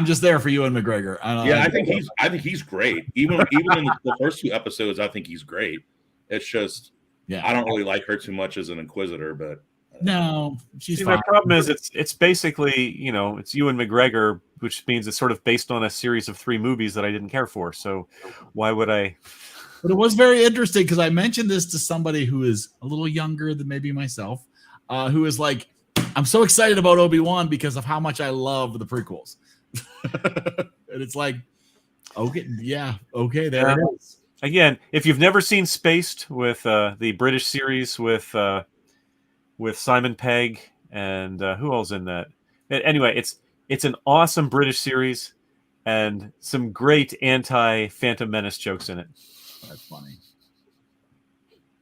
S1: just there for you and McGregor.
S5: I think he's great. Even in the first 2 episodes, I think he's great. It's just I don't really like her too much as an Inquisitor, but
S1: no, she's
S4: See,
S1: fine.
S4: my problem is it's basically, you know, it's Ewan McGregor, which means it's sort of based on a series of 3 movies that I didn't care for. So why would I?
S1: But it was very interesting because I mentioned this to somebody who is a little younger than maybe myself, who is like, I'm so excited about Obi-Wan because of how much I love the prequels. And it's like, okay, yeah, okay, there it is.
S4: Again, if you've never seen Spaced with the British series with Simon Pegg and who else in that? Anyway, it's an awesome British series and some great anti-Phantom Menace jokes in it.
S1: That's funny.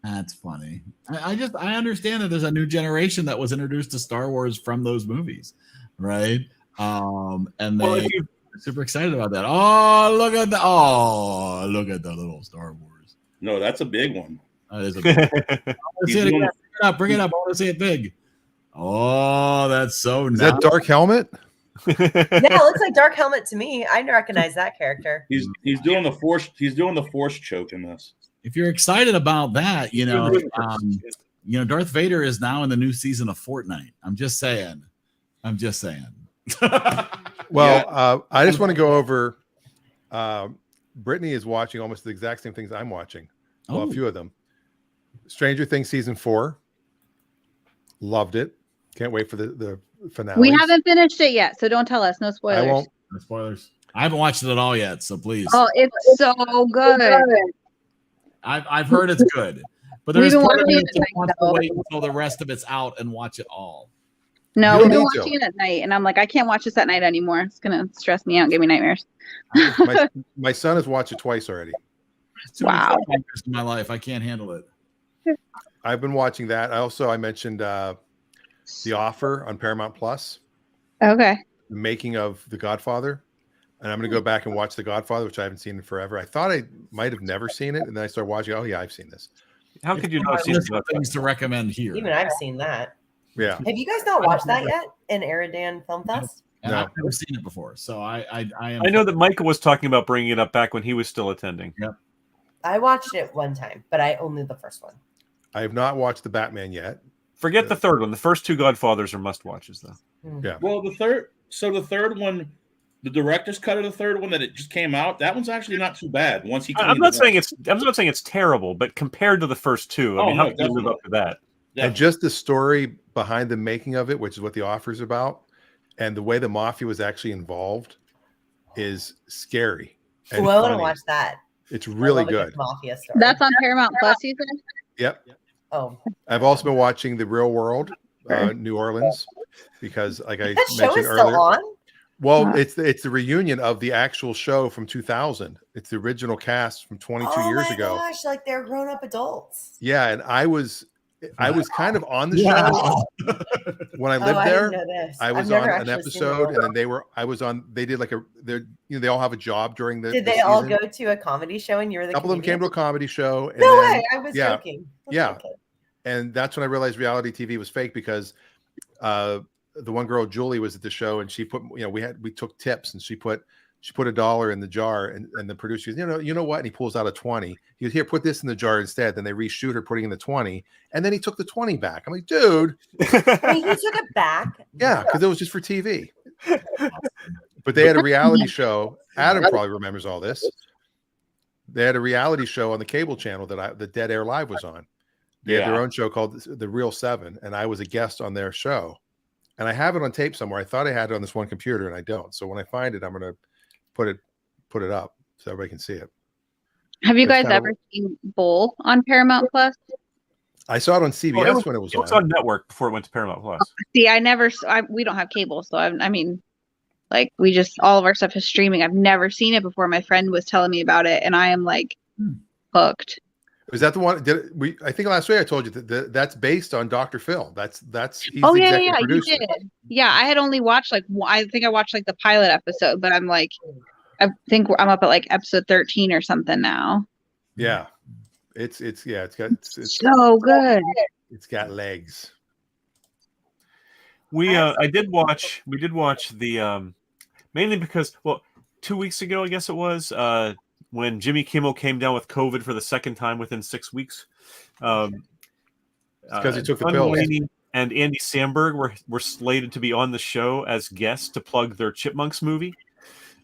S1: That's funny. I understand that there's a new generation that was introduced to Star Wars from those movies, right? And they're super excited about that. Oh, look at the little Star Wars.
S5: No, that's a big one.
S1: That is a big one. Bring it up. I want to see it big. Oh, that's so nice.
S2: Is that Dark Helmet?
S3: Yeah, it looks like Dark Helmet to me. I recognize that character.
S5: He's doing the force choke in this.
S1: If you're excited about that, Darth Vader is now in the new season of Fortnite. I'm just saying.
S2: Well, I just want to go over. Brittany is watching almost the exact same things I'm watching. Well, a few of them. Stranger Things season 4. Loved it. Can't wait for the finale.
S7: We haven't finished it yet, so don't tell us. No spoilers.
S2: I won't.
S1: No spoilers. I haven't watched it at all yet, so please.
S7: Oh, it's so good.
S1: I've heard it's good, but there's part of me that wants to wait until the rest of it's out and watch it all.
S7: No, we've been watching it at night, and I'm like, I can't watch this at night anymore. It's gonna stress me out and give me nightmares.
S2: My son has watched it twice already.
S1: Wow! In my life, I can't handle it.
S2: I've been watching that. I mentioned The Offer on Paramount Plus.
S7: Okay.
S2: The making of The Godfather. And I'm going to go back and watch The Godfather, which I haven't seen in forever. I thought I might have never seen it. And then I started watching. Oh, yeah, I've seen this.
S4: How could you not see
S1: things to recommend here?
S3: Even I've seen that.
S2: Yeah.
S3: Have you guys not watched that yet in EriDan Film Fest?
S1: No. I've never seen it before. So I
S4: know that Michael was talking about bringing it up back when he was still attending.
S1: Yep.
S3: I watched it one time, but I only the first one.
S2: I have not watched the Batman yet.
S4: Forget the third one. The first 2 Godfathers are must watches, though.
S2: Yeah.
S5: Well, the third one, the director's cut of the third one that it just came out, that one's actually not too bad. I'm
S4: not saying it's terrible, but compared to the first 2, how can you live up to that?
S2: Definitely. And just the story behind the making of it, which is what The Offer is about, and the way the mafia was actually involved is scary.
S3: I want to watch that.
S2: It's really good.
S3: Mafia story.
S7: That's on Paramount Plus, you said?
S2: Yep.
S3: Oh.
S2: I've also been watching The Real World, New Orleans, because like I
S3: that show
S2: mentioned
S3: is still
S2: earlier.
S3: On?
S2: Well, it's the reunion of the actual show from 2000. It's the original cast from 22 years ago. Oh my
S3: gosh, like they're grown-up adults.
S2: Yeah, and I was kind of on the show when I lived there. I was on an episode, and then they did like they all have a job during the.
S3: Did they all go to a comedy show and you were the?
S2: A couple of them came to a comedy show. And
S3: no way! I was joking.
S2: Yeah, and that's when I realized reality TV was fake because the one girl Julie was at the show and she put we took tips and she put $1 in the jar and the producer goes, you know what? And he pulls out a 20. He goes, here, put this in the jar instead. Then they reshoot her putting in the 20. And then he took the 20 back. I'm like, dude.
S3: He took it back?
S2: Yeah, because it was just for TV. But they had a reality show. Adam probably remembers all this. They had a reality show on the cable channel that the Dead Air Live was on. They had their own show called The Real 7. And I was a guest on their show. And I have it on tape somewhere. I thought I had it on this one computer and I don't. So when I find it, I'm going to put it up so everybody can see it.
S7: Have you guys ever seen Bull on Paramount Plus?
S2: I saw it on CBS when it was on.
S4: It was on network before it went to Paramount Plus.
S7: See, we don't have cable, so we just all of our stuff is streaming. I've never seen it before. My friend was telling me about it, and I am like hooked.
S2: Was that the one? I think last week I told you that's based on Dr. Phil. He's
S7: oh
S2: the
S7: yeah,
S2: producer.
S7: you did. Yeah, I had only watched I think I watched the pilot episode, but I'm like, I think I'm up at episode 13 or something now.
S2: Yeah, it's
S7: so good.
S2: It's got legs.
S4: We did watch the mainly because 2 weeks ago I guess it was when Jimmy Kimmel came down with COVID for the second time within 6 weeks.
S2: Because he took the
S4: John
S2: pills.
S4: Mulaney and Andy Samberg were slated to be on the show as guests to plug their Chipmunks movie.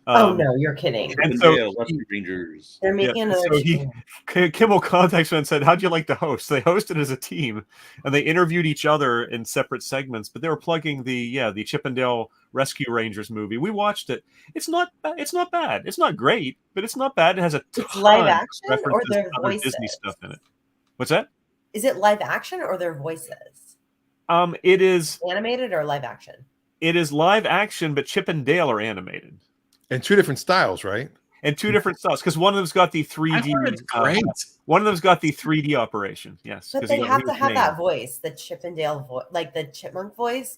S3: Oh no, you're kidding.
S4: And so
S5: Chippendale, Rescue Rangers.
S3: They're making another.
S4: Kimmel contacts me and said, "How'd you like to host?" They hosted as a team, and they interviewed each other in separate segments. But they were plugging the Chippendale Rescue Rangers movie. We watched it. It's not bad. It's not great, but it's not bad. It has a ton
S3: It's live
S4: of
S3: action or
S4: references
S3: their
S4: to other
S3: voices?
S4: Disney stuff in it. What's that?
S3: Is it live action or their voices?
S4: It is
S3: Animated or live action?
S4: It is live action, but Chip and Dale are animated.
S2: And 2 different styles, right?
S4: And 2 different styles, because one of them's got the 3D.
S1: Great.
S4: One of them's got the 3D operation. Yes,
S3: But they have to have that voice, the Chippendale voice, like the chipmunk voice.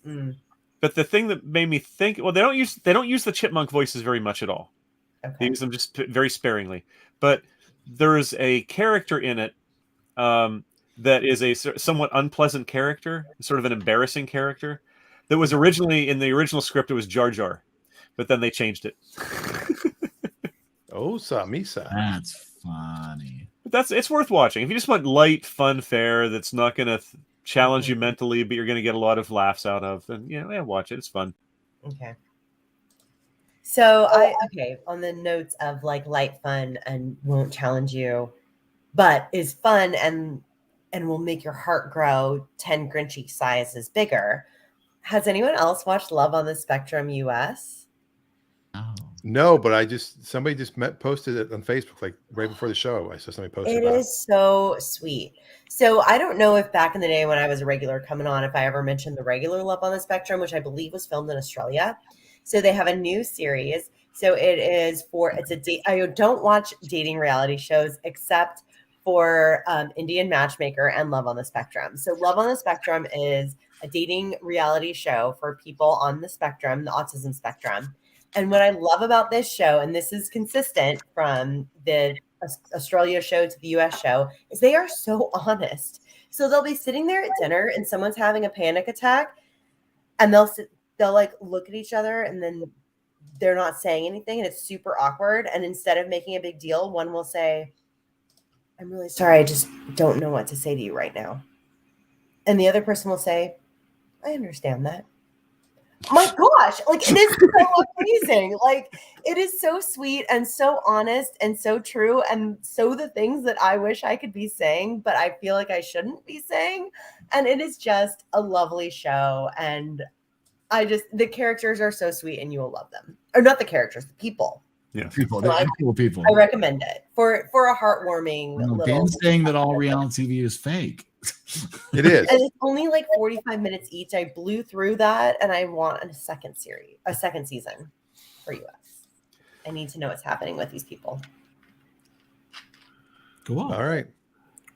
S4: But the thing that made me think, well, they don't use the chipmunk voices very much at all.
S3: Okay.
S4: They use them just very sparingly. But there is a character in it that is a somewhat unpleasant character, sort of an embarrassing character. That was originally in the original script. It was Jar Jar, but then they changed it.
S2: Oh, Misa.
S1: That's funny.
S4: But it's worth watching if you just want light, fun fare that's not going to challenge you mentally, but you're going to get a lot of laughs out of. Then watch it. It's fun.
S3: Okay. So on the notes of like light fun and won't challenge you, but is fun and will make your heart grow 10 Grinchy sizes bigger. Has anyone else watched Love on the Spectrum US?
S1: Oh.
S2: No, but somebody just posted it on Facebook like right before the show. I saw somebody post
S3: It
S2: about it.
S3: is so sweet. So I don't know if back in the day when I was a regular coming on, if I ever mentioned the regular Love on the Spectrum, which I believe was filmed in Australia. So they have a new series. So I don't watch dating reality shows except for Indian Matchmaker and Love on the Spectrum. So Love on the Spectrum is a dating reality show for people on the spectrum, the autism spectrum. And what I love about this show, and this is consistent from the Australia show to the US show, is they are so honest. So they'll be sitting there at dinner and someone's having a panic attack and they'll like look at each other and then they're not saying anything and it's super awkward. And instead of making a big deal, one will say, "I'm really sorry. I just don't know what to say to you right now." And the other person will say, "I understand that." My gosh, like it is so amazing. Like it is so sweet and so honest and so true and so the things that I wish I could be saying, but I feel like I shouldn't be saying. And it is just a lovely show. And the characters are so sweet and you will love them. Or not the characters, the people.
S1: Yeah, people.
S3: So
S1: They're cool people.
S3: I recommend it for a heartwarming little.
S1: Dan's saying that all reality TV is fake.
S2: It is.
S3: And it's only like 45 minutes each. I blew through that and I want a second season for US. I need to know what's happening with these people.
S1: Go on.
S2: All right.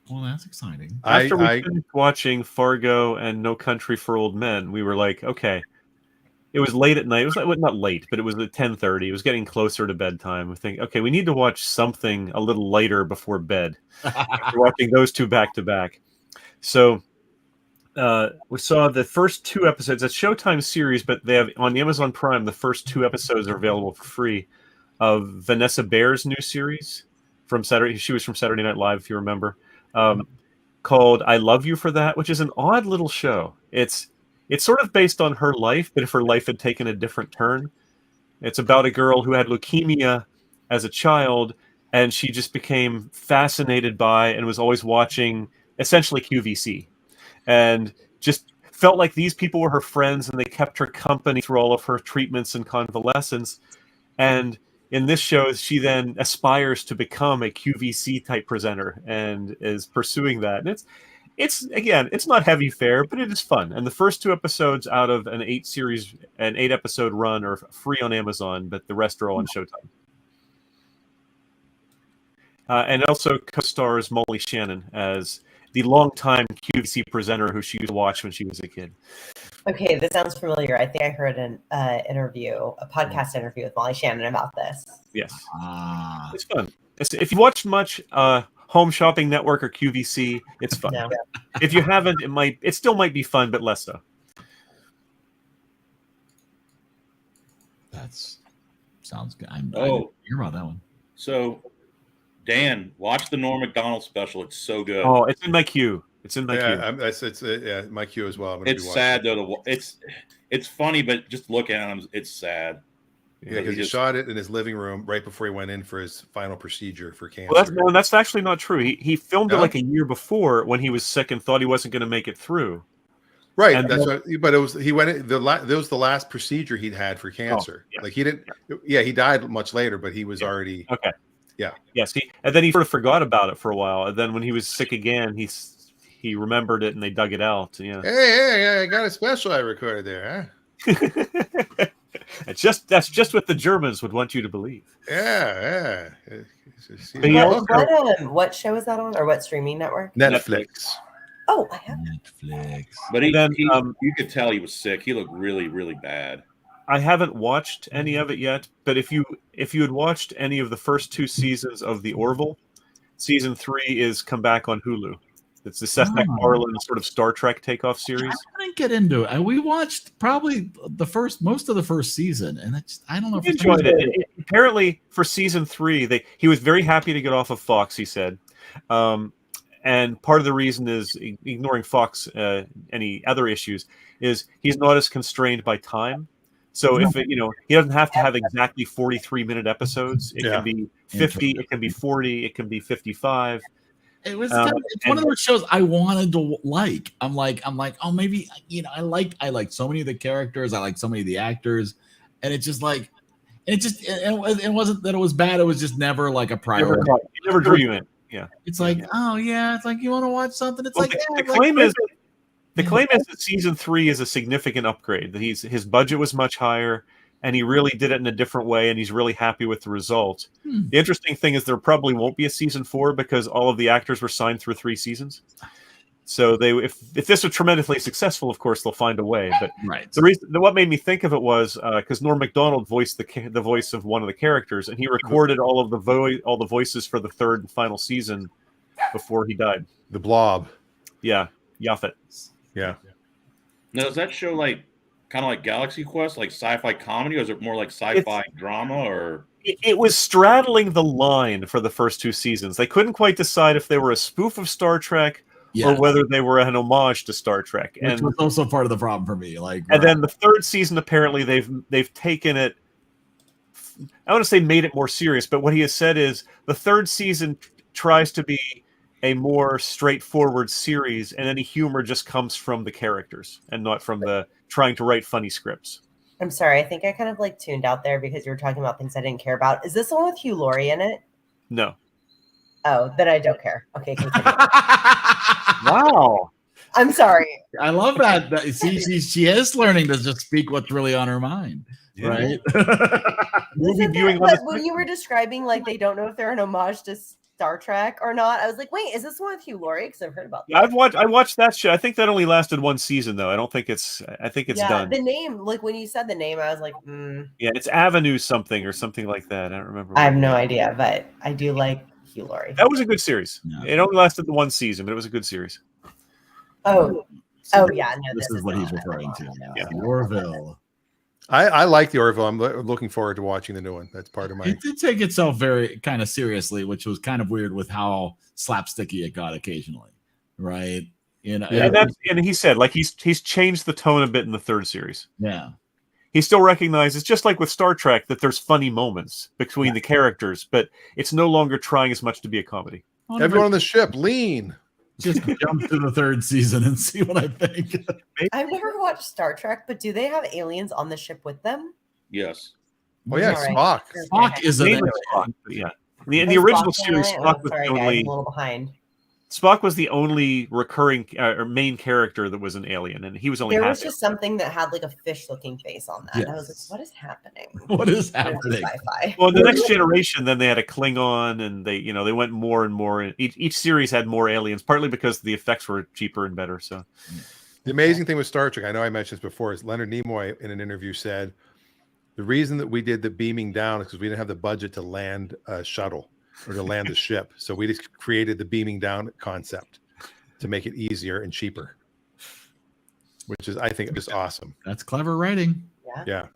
S1: Well, that's exciting.
S4: After we finished watching Fargo and No Country for Old Men, we were like, okay. It was late at night. It was not late, but it was at 10:30. It was getting closer to bedtime. We think, okay, we need to watch something a little lighter before bed. We're watching those 2 back to back. So we saw the first 2 episodes. It's Showtime series, but they have on Amazon Prime. The first 2 episodes are available for free of Vanessa Baier's new series from Saturday. She was from Saturday Night Live, if you remember, called "I Love You for That," which is an odd little show. It's sort of based on her life, but if her life had taken a different turn. It's about a girl who had leukemia as a child, and she just became fascinated by and was always watching essentially QVC. And just felt like these people were her friends and they kept her company through all of her treatments and convalescence. And in this show, she then aspires to become a QVC type presenter and is pursuing that. And it's not heavy fare, but it is fun. And the first 2 episodes out of an 8 episode run are free on Amazon, but the rest are all on Showtime. And also co-stars Molly Shannon as the longtime QVC presenter who she used to watch when she was a kid.
S3: Okay, this sounds familiar. I think I heard a podcast interview with Molly Shannon about this.
S4: Yes. It's fun. If you watch much Home Shopping Network or QVC, it's fun.
S3: No.
S4: If you haven't, it still might be fun, but less so.
S1: Sounds good. I
S5: Oh.
S1: hear about that one.
S5: So Dan, watch the Norm Macdonald special. It's so good.
S4: Oh, it's in my queue. It's in my queue.
S2: It's my queue as well.
S5: It's sad though. It's funny, but just look at him. It's sad.
S2: Yeah, because he shot it in his living room right before he went in for his final procedure for cancer.
S4: Well, that's actually not true. He filmed it like a year before when he was sick and thought he wasn't going to make it through.
S2: Right. And but it was he went in, that was the last procedure he'd had for cancer. Like he didn't. Yeah, he died much later, but he was already
S4: okay.
S2: Yeah.
S4: Yes. And then he sort of forgot about it for a while, and then when he was sick again, he remembered it, and they dug it out. Yeah.
S2: Hey, I got a special I recorded there, huh?
S4: That's just what the Germans would want you to believe.
S2: Yeah.
S3: What show is that on, or what streaming network?
S2: Netflix.
S3: Oh, I have
S1: Netflix.
S5: But you could tell he was sick. He looked really, really bad.
S4: I haven't watched any of it yet, but if you had watched any of the first 2 seasons of The Orville, season 3 is come back on Hulu. It's the Seth MacFarlane sort of Star Trek takeoff series.
S1: I didn't get into it. We watched probably most of the first season, and I don't know if
S4: enjoyed it. Apparently, for season 3, he was very happy to get off of Fox. He said, and part of the reason is ignoring Fox any other issues is he's not as constrained by time. So if he doesn't have to have exactly 43-minute episodes. It can be 50, it can be 40, it can be 55.
S1: It was it's one of those shows I wanted to like. I'm like, oh, maybe I like so many of the characters, I like so many of the actors, and it's just like, it wasn't that it was bad. It was just never like a priority.
S4: It never drew you in. Yeah,
S1: it's like, it's like you want to watch something. It's like
S4: the claim is that season 3 is a significant upgrade. That his budget was much higher, and he really did it in a different way, and he's really happy with the result. The interesting thing is there probably won't be a season 4 because all of the actors were signed through 3 seasons. So if this was tremendously successful, of course they'll find a way. But the reason what made me think of it was because Norm Macdonald voiced the voice of one of the characters, and he recorded all the voices for the 3rd and final season before he died.
S2: The Blob.
S4: Yeah, Yaphet.
S2: Yeah.
S5: Now, does that show kind of like Galaxy Quest, like sci-fi comedy, or is it more like sci-fi drama? Or
S4: it was straddling the line for the first 2 seasons. They couldn't quite decide if they were a spoof of Star Trek or whether they were an homage to Star Trek.
S1: Which was also part of the problem for me.
S4: And then the 3rd season, apparently they've taken it. I want to say made it more serious, but what he has said is the 3rd season tries to be a more straightforward series, and any humor just comes from the characters and not from the trying to write funny scripts.
S3: I'm sorry. I think I kind of tuned out there because you were talking about things I didn't care about. Is this the one with Hugh Laurie in it?
S4: No.
S3: Oh, then I don't care. Okay, continue.
S4: Wow.
S3: I'm sorry.
S1: I love that. She is learning to just speak what's really on her mind.
S4: Yeah.
S1: Right?
S3: But when you were describing they don't know if they're an homage to Star Trek or not, I was like, wait, is this one with Hugh Laurie? Because I've heard about that.
S4: I watched that show. I think that only lasted 1 season though. I think it's done.
S3: The name, when you said the name, I was like,
S4: Yeah, it's Avenue something or something like that. I don't remember.
S3: I have no idea, but I do like Hugh Laurie.
S4: That was a good series. No. It only lasted 1 season, but it was a good series.
S3: Oh, yeah. No,
S1: this is what he's referring to.
S4: Yeah.
S1: Orville.
S2: I like the Orville. I'm looking forward to watching the new one. That's part of my.
S1: It did take itself very kind of seriously, which was kind of weird with how slapsticky it got occasionally, right?
S4: And he said he's changed the tone a bit in the 3rd series.
S1: Yeah,
S4: he still recognizes, just like with Star Trek, that there's funny moments between the characters, but it's no longer trying as much to be a comedy.
S2: Everyone on the ship, lean.
S1: Just jump to the 3rd season and see what I think.
S3: I've never watched Star Trek, but do they have aliens on the ship with them?
S5: Yes.
S2: Oh yeah, Spock.
S1: Spock is an alien.
S4: Spock, yeah. In the original series, Spock was
S3: the only. I'm a little behind.
S4: Spock was the only recurring or main character that was an alien, and he was only.
S3: There was just something that had a fish-looking face on that.
S1: Yes.
S3: And I was like, "What is happening?
S1: What is happening?"
S3: Sci-fi.
S4: Well, in the Next Generation, then they had a Klingon, and they went more and more. Each series had more aliens, partly because the effects were cheaper and better. So,
S2: the amazing thing with Star Trek, I know I mentioned this before, is Leonard Nimoy in an interview said the reason that we did the beaming down is because we didn't have the budget to land a shuttle or to land the ship, so we just created the beaming down concept to make it easier and cheaper, which is, I think, just awesome.
S1: That's clever writing.
S2: Yeah.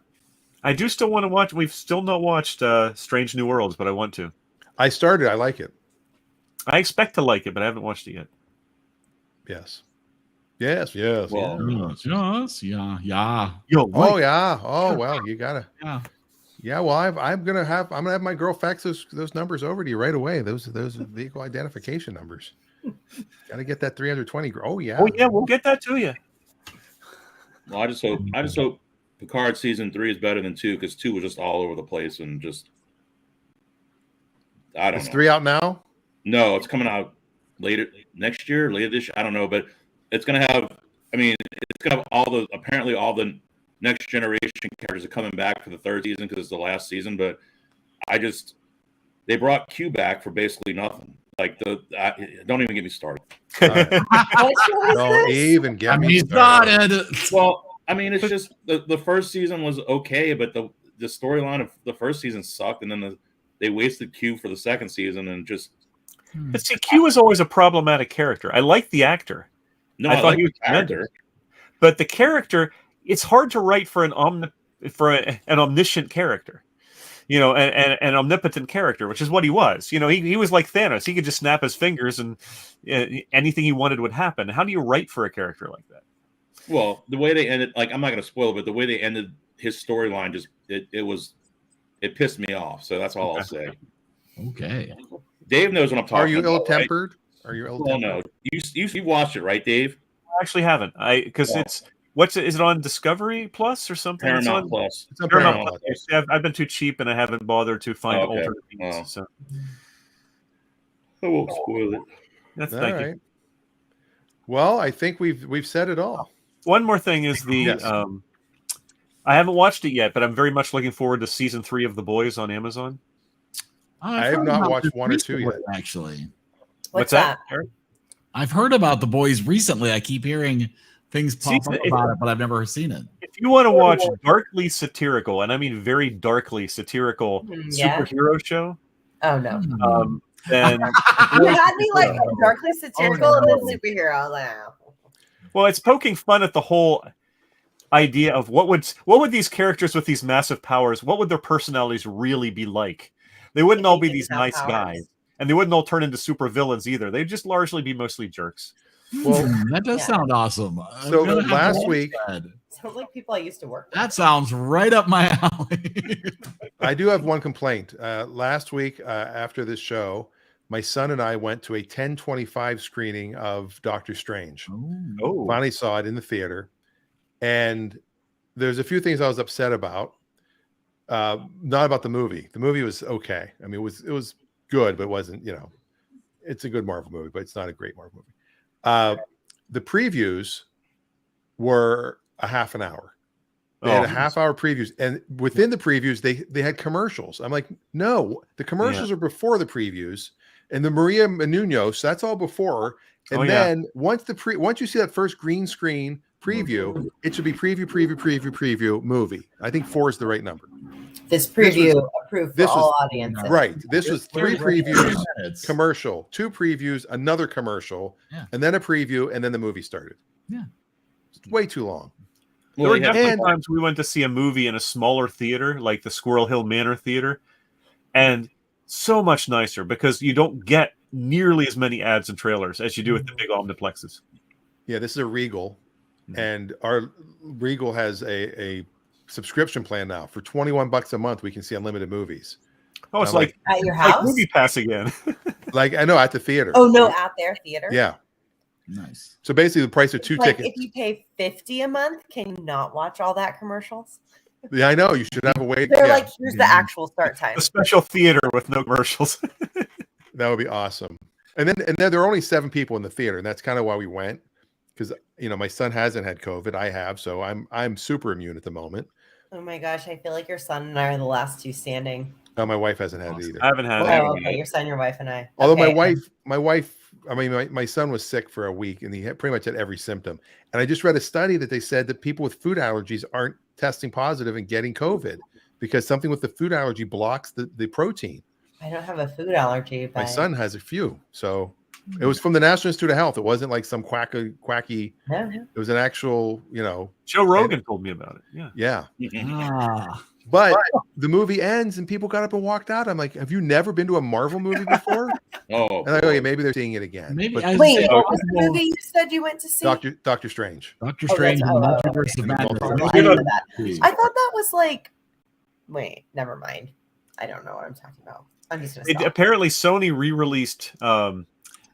S4: I do still want to watch. We've still not watched Strange New Worlds, but I want to.
S2: I started. I like it.
S4: I expect to like it, but I haven't watched it yet.
S2: Yes. Yes. Yes.
S5: Well,
S1: Yes. Yeah. Yeah.
S4: Yo,
S2: Oh yeah. Oh well, you gotta.
S1: Yeah.
S2: Yeah. Well, I'm gonna have my girl fax those numbers over to you right away. Those vehicle identification numbers. Got to get that 320. Oh yeah.
S4: Oh yeah, we'll get that to you.
S5: well, I just hope Picard season 3 is better than 2 because 2 was just all over the place and just I don't
S2: Is
S5: know.
S2: 3 out now?
S5: No, it's coming out later next year, later this year. I don't know, but it's gonna have. I mean, it's gonna have all the next generation characters are coming back for the 3rd season because it's the last season. But they brought Q back for basically nothing. Like don't even get me started.
S2: Don't even get me started.
S5: Well, I mean, it's just the first season was okay, but the storyline of the first season sucked, and then they wasted Q for the 2nd season, and just.
S4: But see, Q is always a problematic character. I like the actor.
S5: No,
S4: I thought
S5: like
S4: he was
S5: the character.
S4: But the character, it's hard to write for an omniscient character, and an omnipotent character, which is what he was. He was like Thanos. He could just snap his fingers and anything he wanted would happen. How do you write for a character like that?
S5: Well, the way they ended, like I'm not going to spoil it, but the way they ended his storyline just it pissed me off. So that's all I'll say.
S1: Okay.
S5: Dave knows what I'm talking about.
S2: Are you ill-tempered?
S5: Right?
S2: Are you
S5: Well,
S2: ill-tempered?
S5: no. You watched it, right, Dave?
S4: I actually haven't. Because is it on Discovery Plus or something?
S5: Paramount Plus.
S2: It's on
S4: Paramount
S2: Paramount.
S4: Plus. I've been too cheap and I haven't bothered to find
S5: Okay.
S4: alternate things.
S5: Oh.
S4: So
S5: I won't spoil it.
S4: that's
S2: All
S4: thank
S2: right.
S4: you.
S2: Well, I think we've said it all.
S4: One more thing is
S2: Yes.
S4: I haven't watched it yet, but I'm very much looking forward to season 3 of The Boys on Amazon.
S2: I have not watched 1 or 2 yet.
S1: Actually,
S3: What's that?
S4: Eric?
S1: I've heard about The Boys recently. I keep hearing things pop up about it, but I've never seen it.
S4: If you want to watch darkly satirical, and I mean very darkly satirical
S3: Yeah.
S4: superhero show,
S3: Oh no.
S4: then
S3: You had me like darkly satirical and then superhero. I was like, oh.
S4: well, it's poking fun at the whole idea of what would these characters with these massive powers, what would their personalities really be like? They wouldn't all be these nice guys, and they wouldn't all turn into super villains either. They'd just largely be mostly jerks.
S2: Well,
S1: that does sound awesome.
S2: So last week,
S3: Sounds like people I used to work with.
S1: that sounds right up my alley.
S2: I do have one complaint. Last week, after this show, my son and I went to a 10:25 screening of Doctor Strange.
S4: Oh,
S2: Finally saw it in the theater, and there's a few things I was upset about. Not about the movie. The movie was okay. I mean, it was good, but it wasn't. It's a good Marvel movie, but it's not a great Marvel movie. The previews were a half an hour. They had a half-hour previews, and within the previews, they had commercials. I'm like, no, the commercials are before the previews, and the Maria Menounos, that's all before. And then once you see that first green screen preview, it should be preview movie. I think 4 is the right number.
S3: This preview approved for all audiences.
S2: Right. This was 3 previews, commercial, 2 previews, another commercial, and then a preview, and then the movie started.
S1: Yeah.
S2: It's way too long.
S4: There were definitely times we went to see a movie in a smaller theater, like the Squirrel Hill Manor Theater, and so much nicer because you don't get nearly as many ads and trailers as you do with the big omniplexes.
S2: Yeah, this is a Regal, and our Regal has a subscription plan now. For $21 a month, we can see unlimited movies.
S4: Oh, it's like
S3: at your house?
S4: Like Movie Pass again.
S2: Like, I know, at the theater.
S3: Oh no, at their theater.
S2: Yeah.
S1: Nice.
S2: So basically, the price of 2
S3: Like
S2: tickets.
S3: if you pay $50 a month, can you not watch all that commercials?
S2: Yeah, I know. You should have a wait.
S3: They're like, here's the actual start time.
S4: A special theater with no commercials.
S2: That would be awesome. And then there are only 7 people in the theater, and that's kind of why we went. Because my son hasn't had COVID. I have, so I'm super immune at the moment.
S3: Oh my gosh, I feel like your son and I are the last 2 standing.
S2: No, my wife hasn't had it either.
S4: I haven't had
S3: Oh, okay, your son, your wife, and I.
S2: Although
S3: Okay.
S2: my son was sick for a week, and he pretty much had every symptom. And I just read a study that they said that people with food allergies aren't testing positive and getting COVID because something with the food allergy blocks the protein.
S3: I don't have a food allergy, but
S2: My son has a few. So it was from the National Institute of Health. It wasn't like some quacky.
S3: No.
S2: It was an actual,
S4: Joe Rogan told me about it. Yeah.
S2: Yeah. But the movie ends and people got up and walked out. I'm like, have you never been to a Marvel movie before?
S5: Oh,
S2: And I go, yeah, maybe they're seeing it again.
S1: Maybe
S2: But
S1: as
S3: Wait,
S1: a
S3: what was the
S1: possible-
S3: movie you said you went to see?
S2: Doctor Strange.
S1: Doctor
S3: Oh,
S1: Strange
S3: that's-
S1: and the
S3: oh,
S1: Multiverse of
S2: okay.
S1: Madness.
S2: Oh,
S3: I didn't know that.
S1: Maybe.
S3: I thought that was like. Wait, never mind. I don't know what I'm talking about. I'm just gonna stop.
S4: Apparently, Sony re-released.
S5: Morbius.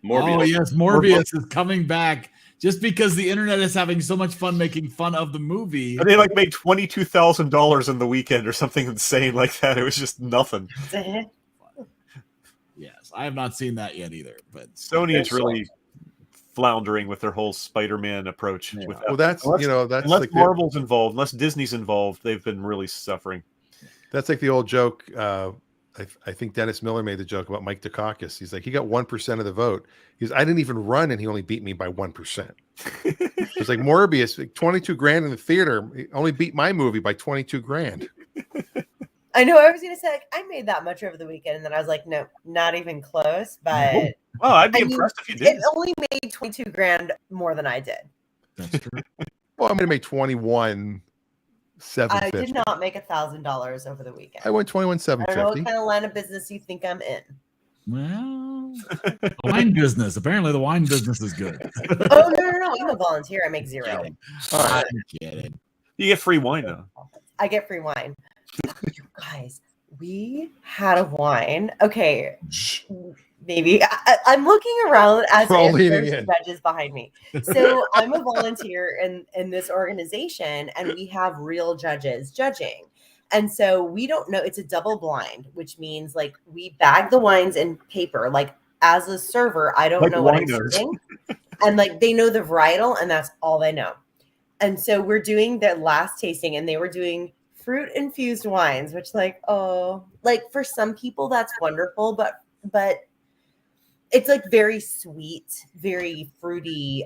S1: Oh yes, Morbius is coming back just because the internet is having so much fun making fun of the movie.
S4: They like made $22,000 in the weekend or something insane like that. It was just nothing.
S1: Yes, I have not seen that yet either. But
S4: Sony is really floundering with their whole Spider-Man approach.
S1: Yeah.
S4: With
S2: Well, that's
S4: unless,
S2: that's
S4: unless
S2: like
S4: Marvel's involved, unless Disney's involved, they've been really suffering.
S2: that's like the old joke. I think Dennis Miller made the joke about Mike Dukakis. He's like, he got 1% of the vote. He's, I didn't even run, and he only beat me by 1%. It's like Morbius, like 22 grand in the theater. He only beat my movie by 22 grand.
S3: I know I was gonna say like, I made that much over the weekend, and then I was like, no, not even close. But
S4: Well, I'd be
S3: I mean,
S4: impressed if you did.
S3: it only made 22 grand more than I did.
S1: that's true.
S2: Well, I'm gonna make 21
S3: I
S2: 750.
S3: did not make $1,000 over the weekend.
S2: I went 21
S3: I don't know what
S2: 750.
S3: kind of line of business you think I'm in.
S1: Well, the wine business. Apparently, the wine business is good.
S3: Oh no! I'm a volunteer. I make zero.
S1: I'm kidding.
S4: You get free wine though.
S3: I get free wine. You guys, we had a wine. Okay, maybe I'm looking around as
S2: We're all
S3: if
S2: leaning
S3: there's
S2: in.
S3: judges behind me. So I'm a volunteer in this organization, and we have real judges judging. And so we don't know. It's a double blind, which means like we bag the wines in paper. Like as a server, I don't
S4: Like
S3: know what I'm
S4: winos.
S3: serving, and like they know the varietal, and that's all they know. And so we're doing their last tasting, and they were doing fruit infused wines, which like, oh, like for some people that's wonderful, but it's like very sweet, very fruity.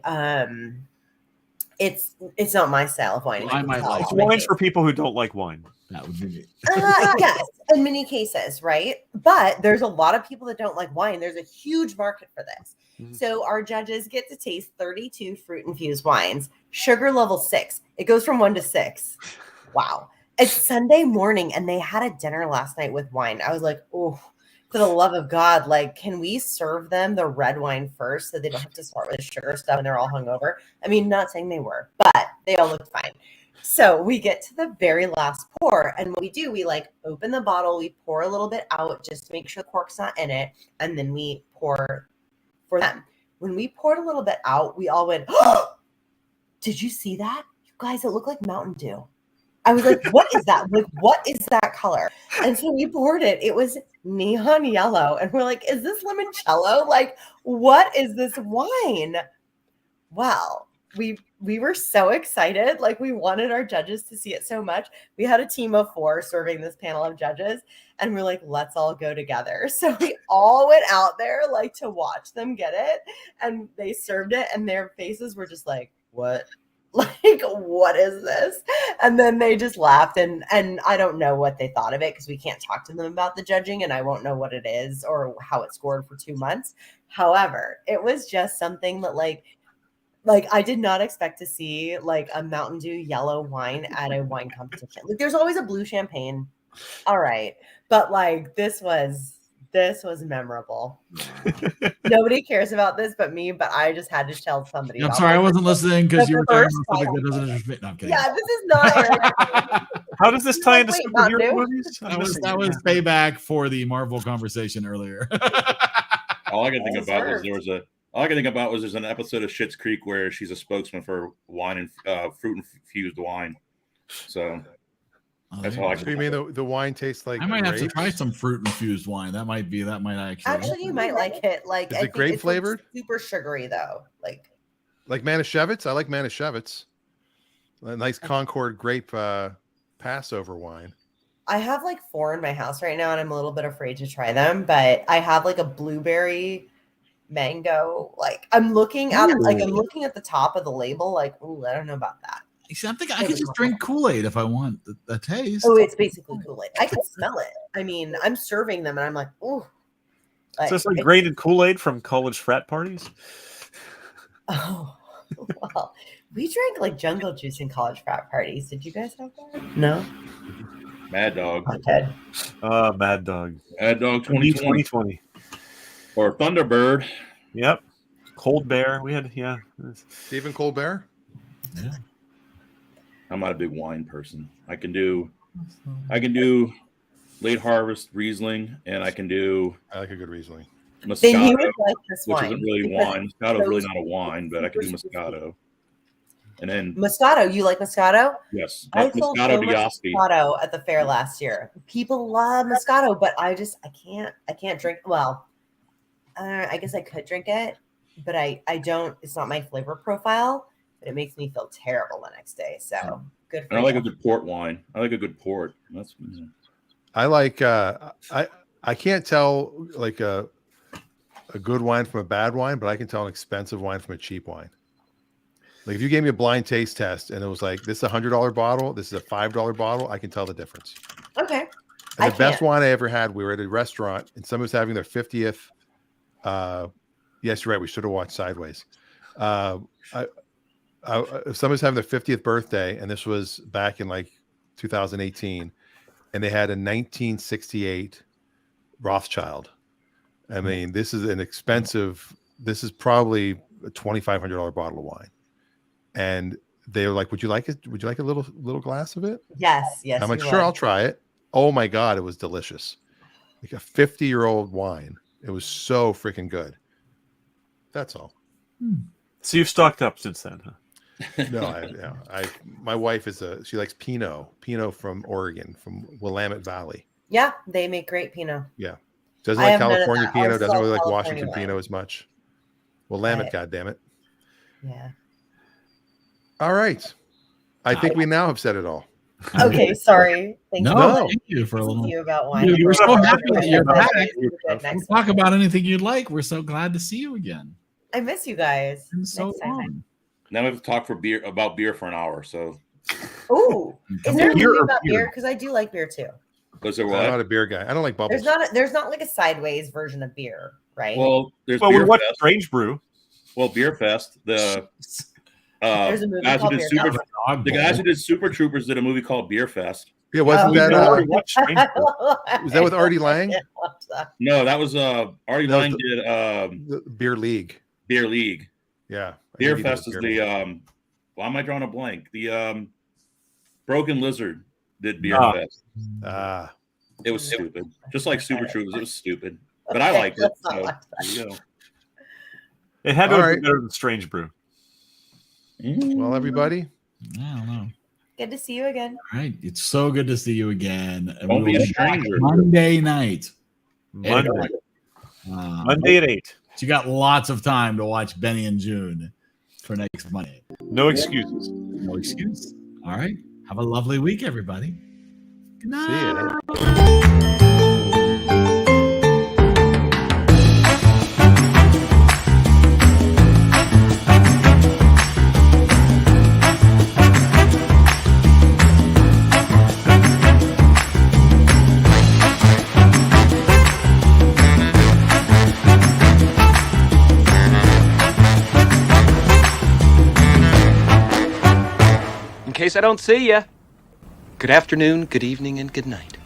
S3: It's not my style of wine.
S1: Well, I might like
S4: It's
S1: it.
S4: wines for people who don't like wine.
S1: That would be
S3: Yes, in many cases, right? But there's a lot of people that don't like wine. There's a huge market for this.
S4: Mhm.
S3: So our judges get to taste 32 fruit infused wines, sugar level 6. It goes from 1 to 6. Wow. It's Sunday morning, and they had a dinner last night with wine. I was like, oh, for the love of God, like, can we serve them the red wine first so they don't have to start with the sugar stuff and they're all hungover? I mean, not saying they were, but they all looked fine. So we get to the very last pour, and what we do, we like open the bottle, we pour a little bit out just to make sure the cork's not in it, and then we pour for them. When we poured a little bit out, we all went, oh, did you see that? You guys, it looked like Mountain Dew. I was like, what is that? Like, what is that color? And so we poured it. It was neon yellow. And we're like, is this limoncello? Like, what is this wine? Well, we were so excited. Like, we wanted our judges to see it so much. We had a team of 4 serving this panel of judges. And we're like, let's all go together. So we all went out there like to watch them get it. And they served it. And their faces were just like, what? Like, what is this? And then they just laughed, and I don't know what they thought of it because we can't talk to them about the judging, and I won't know what it is or how it scored for 2 months. However, it was just something that like I did not expect to see like a Mountain Dew yellow wine at a wine competition. Like, there's always a blue champagne, all right, but like this was memorable. Nobody cares about this but me, but I just had to tell somebody.
S1: I'm
S3: about
S1: sorry, I
S3: it.
S1: wasn't listening because
S3: The
S1: you were talking
S3: first
S1: about something
S3: time.
S1: that doesn't interest me. No, I'm kidding.
S3: Yeah, this is not Eric.
S4: How does this tie into
S3: Wait, Mountain
S4: superhero
S3: Dew?
S4: movies? I'm
S1: That was
S4: missing it.
S1: payback for the Marvel conversation earlier.
S5: All I can think about was
S3: Deserved.
S5: all I can think about was there's an episode of Schitt's Creek where she's a spokesman for wine and fruit infused wine. So
S1: Oh,
S5: that's
S1: there
S5: all I
S1: you
S2: So
S1: go.
S2: you mean the wine tastes like
S1: I might have to
S2: grapes?
S1: try some fruit infused wine. That might actually.
S3: Actually, you might like it. Like,
S2: Is
S3: I
S2: it
S3: think
S2: grape
S3: it's, like,
S2: flavored?
S3: super sugary though. Like,
S2: Like Manischewitz? I like Manischewitz. A nice Concord grape Passover wine.
S3: I have like 4 in my house right now, and I'm a little bit afraid to try them. But I have like a blueberry mango. Like, I'm looking at the top of the label. Like, ooh, I don't know about that.
S1: See, I'm thinking I could just drink Kool-Aid if I want the taste.
S3: Oh, it's basically Kool-Aid. I can smell it. I mean, I'm serving them, and I'm like, ooh.
S4: Is this like grated Kool-Aid from college frat parties?
S3: Oh, well, we drank like jungle juice in college frat parties. Did you guys have that? No.
S5: Mad Dog.
S3: Haunted.
S4: Mad Dog.
S5: Mad Dog 2020.
S4: 2020.
S5: Or Thunderbird.
S4: Yep. Cold Bear. We had
S2: Stephen Colbert.
S1: Yeah.
S5: I'm not a big wine person. I can do late harvest Riesling, and I can do.
S2: I like a good Riesling.
S3: Then
S5: Moscato,
S3: you would like this
S5: which
S3: wine.
S5: isn't really
S3: because
S5: wine. Moscato is really
S3: those-
S5: not a wine, but I can do Moscato. And then
S3: Moscato, you like Moscato?
S5: yes,
S3: I sold
S5: Moscato
S3: so much
S5: Diasti.
S3: Moscato at the fair last year. People love Moscato, but I can't drink. Well, I guess I could drink it, but I don't. It's not my flavor profile, but it makes me feel terrible the next day. So good for
S5: And I like
S3: you.
S5: a good port wine. I like a good port. That's
S2: I like. I can't tell like a good wine from a bad wine, but I can tell an expensive wine from a cheap wine. Like if you gave me a blind taste test and it was like this is $100 bottle, this is a $5 bottle, I can tell the difference.
S3: Okay.
S2: And the best wine I ever had, we were at a restaurant and someone was having their 50th. Yes, you're right. We should have watched Sideways. Someone's having their 50th birthday, and this was back in like 2018, and they had a 1968 Rothschild. I mean, this is an expensive. This is probably a $2,500 bottle of wine, and they were like, "Would you like it? Would you like a little glass of it?"
S3: Yes.
S2: I'm like, "Sure, I'll try it." Oh my God, it was delicious. Like a 50-year-old wine. It was so freaking good. That's all.
S4: So you've stocked up since then, huh?
S2: No, my wife she likes Pinot from Oregon, from Willamette Valley.
S3: Yeah, they make great Pinot.
S2: Yeah. Doesn't
S3: I
S2: like
S3: have none of
S2: California
S3: that.
S2: Pinot,
S3: I'll
S2: doesn't
S3: sell
S2: really like
S3: California
S2: Washington
S3: wine.
S2: Pinot as much. Willamette,
S3: Right.
S2: goddammit.
S3: Yeah.
S2: All right. I think we now have said it all.
S3: Okay, sorry. Thank
S1: No,
S3: you.
S1: thank you for a little.
S3: You about wine.
S1: Dude, we're so happy that you're back.
S3: Good next
S1: We'll talk
S3: one.
S1: about anything you'd like. We're so glad to see you again.
S3: I miss you guys.
S1: It's been so
S3: Next time.
S1: long.
S5: Now we have to talk about beer for an hour. So
S3: Ooh, is there a
S1: Beer
S3: movie
S1: or
S3: about
S1: beer?
S3: beer? Because I do like beer too.
S5: was there
S2: I'm
S5: what?
S2: not a beer guy. I don't like bubbles.
S3: There's not like a sideways version of beer, right?
S5: Well, there's
S4: Well, we
S5: Beer
S4: watched
S5: Fest.
S4: Strange Brew.
S5: Well, Beer Fest. The
S3: There's a movie
S5: guys who
S3: called
S5: did
S3: Beer
S5: Super.
S3: Fest.
S5: The guys who did Super Troopers did a movie called Beer Fest.
S2: Yeah, wasn't
S3: Oh,
S2: that
S4: We already watched Strange Brew.
S2: was that with Artie Lang?
S5: No, that was Artie
S2: That was
S5: Lang did
S2: The Beer League.
S5: Beer League.
S2: Yeah. I
S5: Beer
S2: think he did
S5: Fest is
S2: Beer
S5: the
S2: League.
S5: why am I drawing a blank? The Broken Lizard did Beer
S4: Ah.
S5: Fest. It was stupid. Just like Super Troopers, it was stupid. But I liked it. So there you go.
S4: It had to
S2: All
S4: have
S2: right.
S4: been better than Strange Brew.
S2: Well, everybody,
S1: I don't know.
S3: Good to see you again.
S1: All right. It's so good to see you again. And
S5: Don't
S1: we
S5: be a
S1: will be back
S5: stranger.
S1: Monday night.
S4: Monday,
S1: Monday
S4: at 8.
S1: You got lots of time to watch Benny and June for next Monday.
S4: No excuses.
S1: No excuse. All right. Have a lovely week, everybody. Good night.
S2: see ya.
S8: In case I don't see ya, good afternoon, good evening, and good night.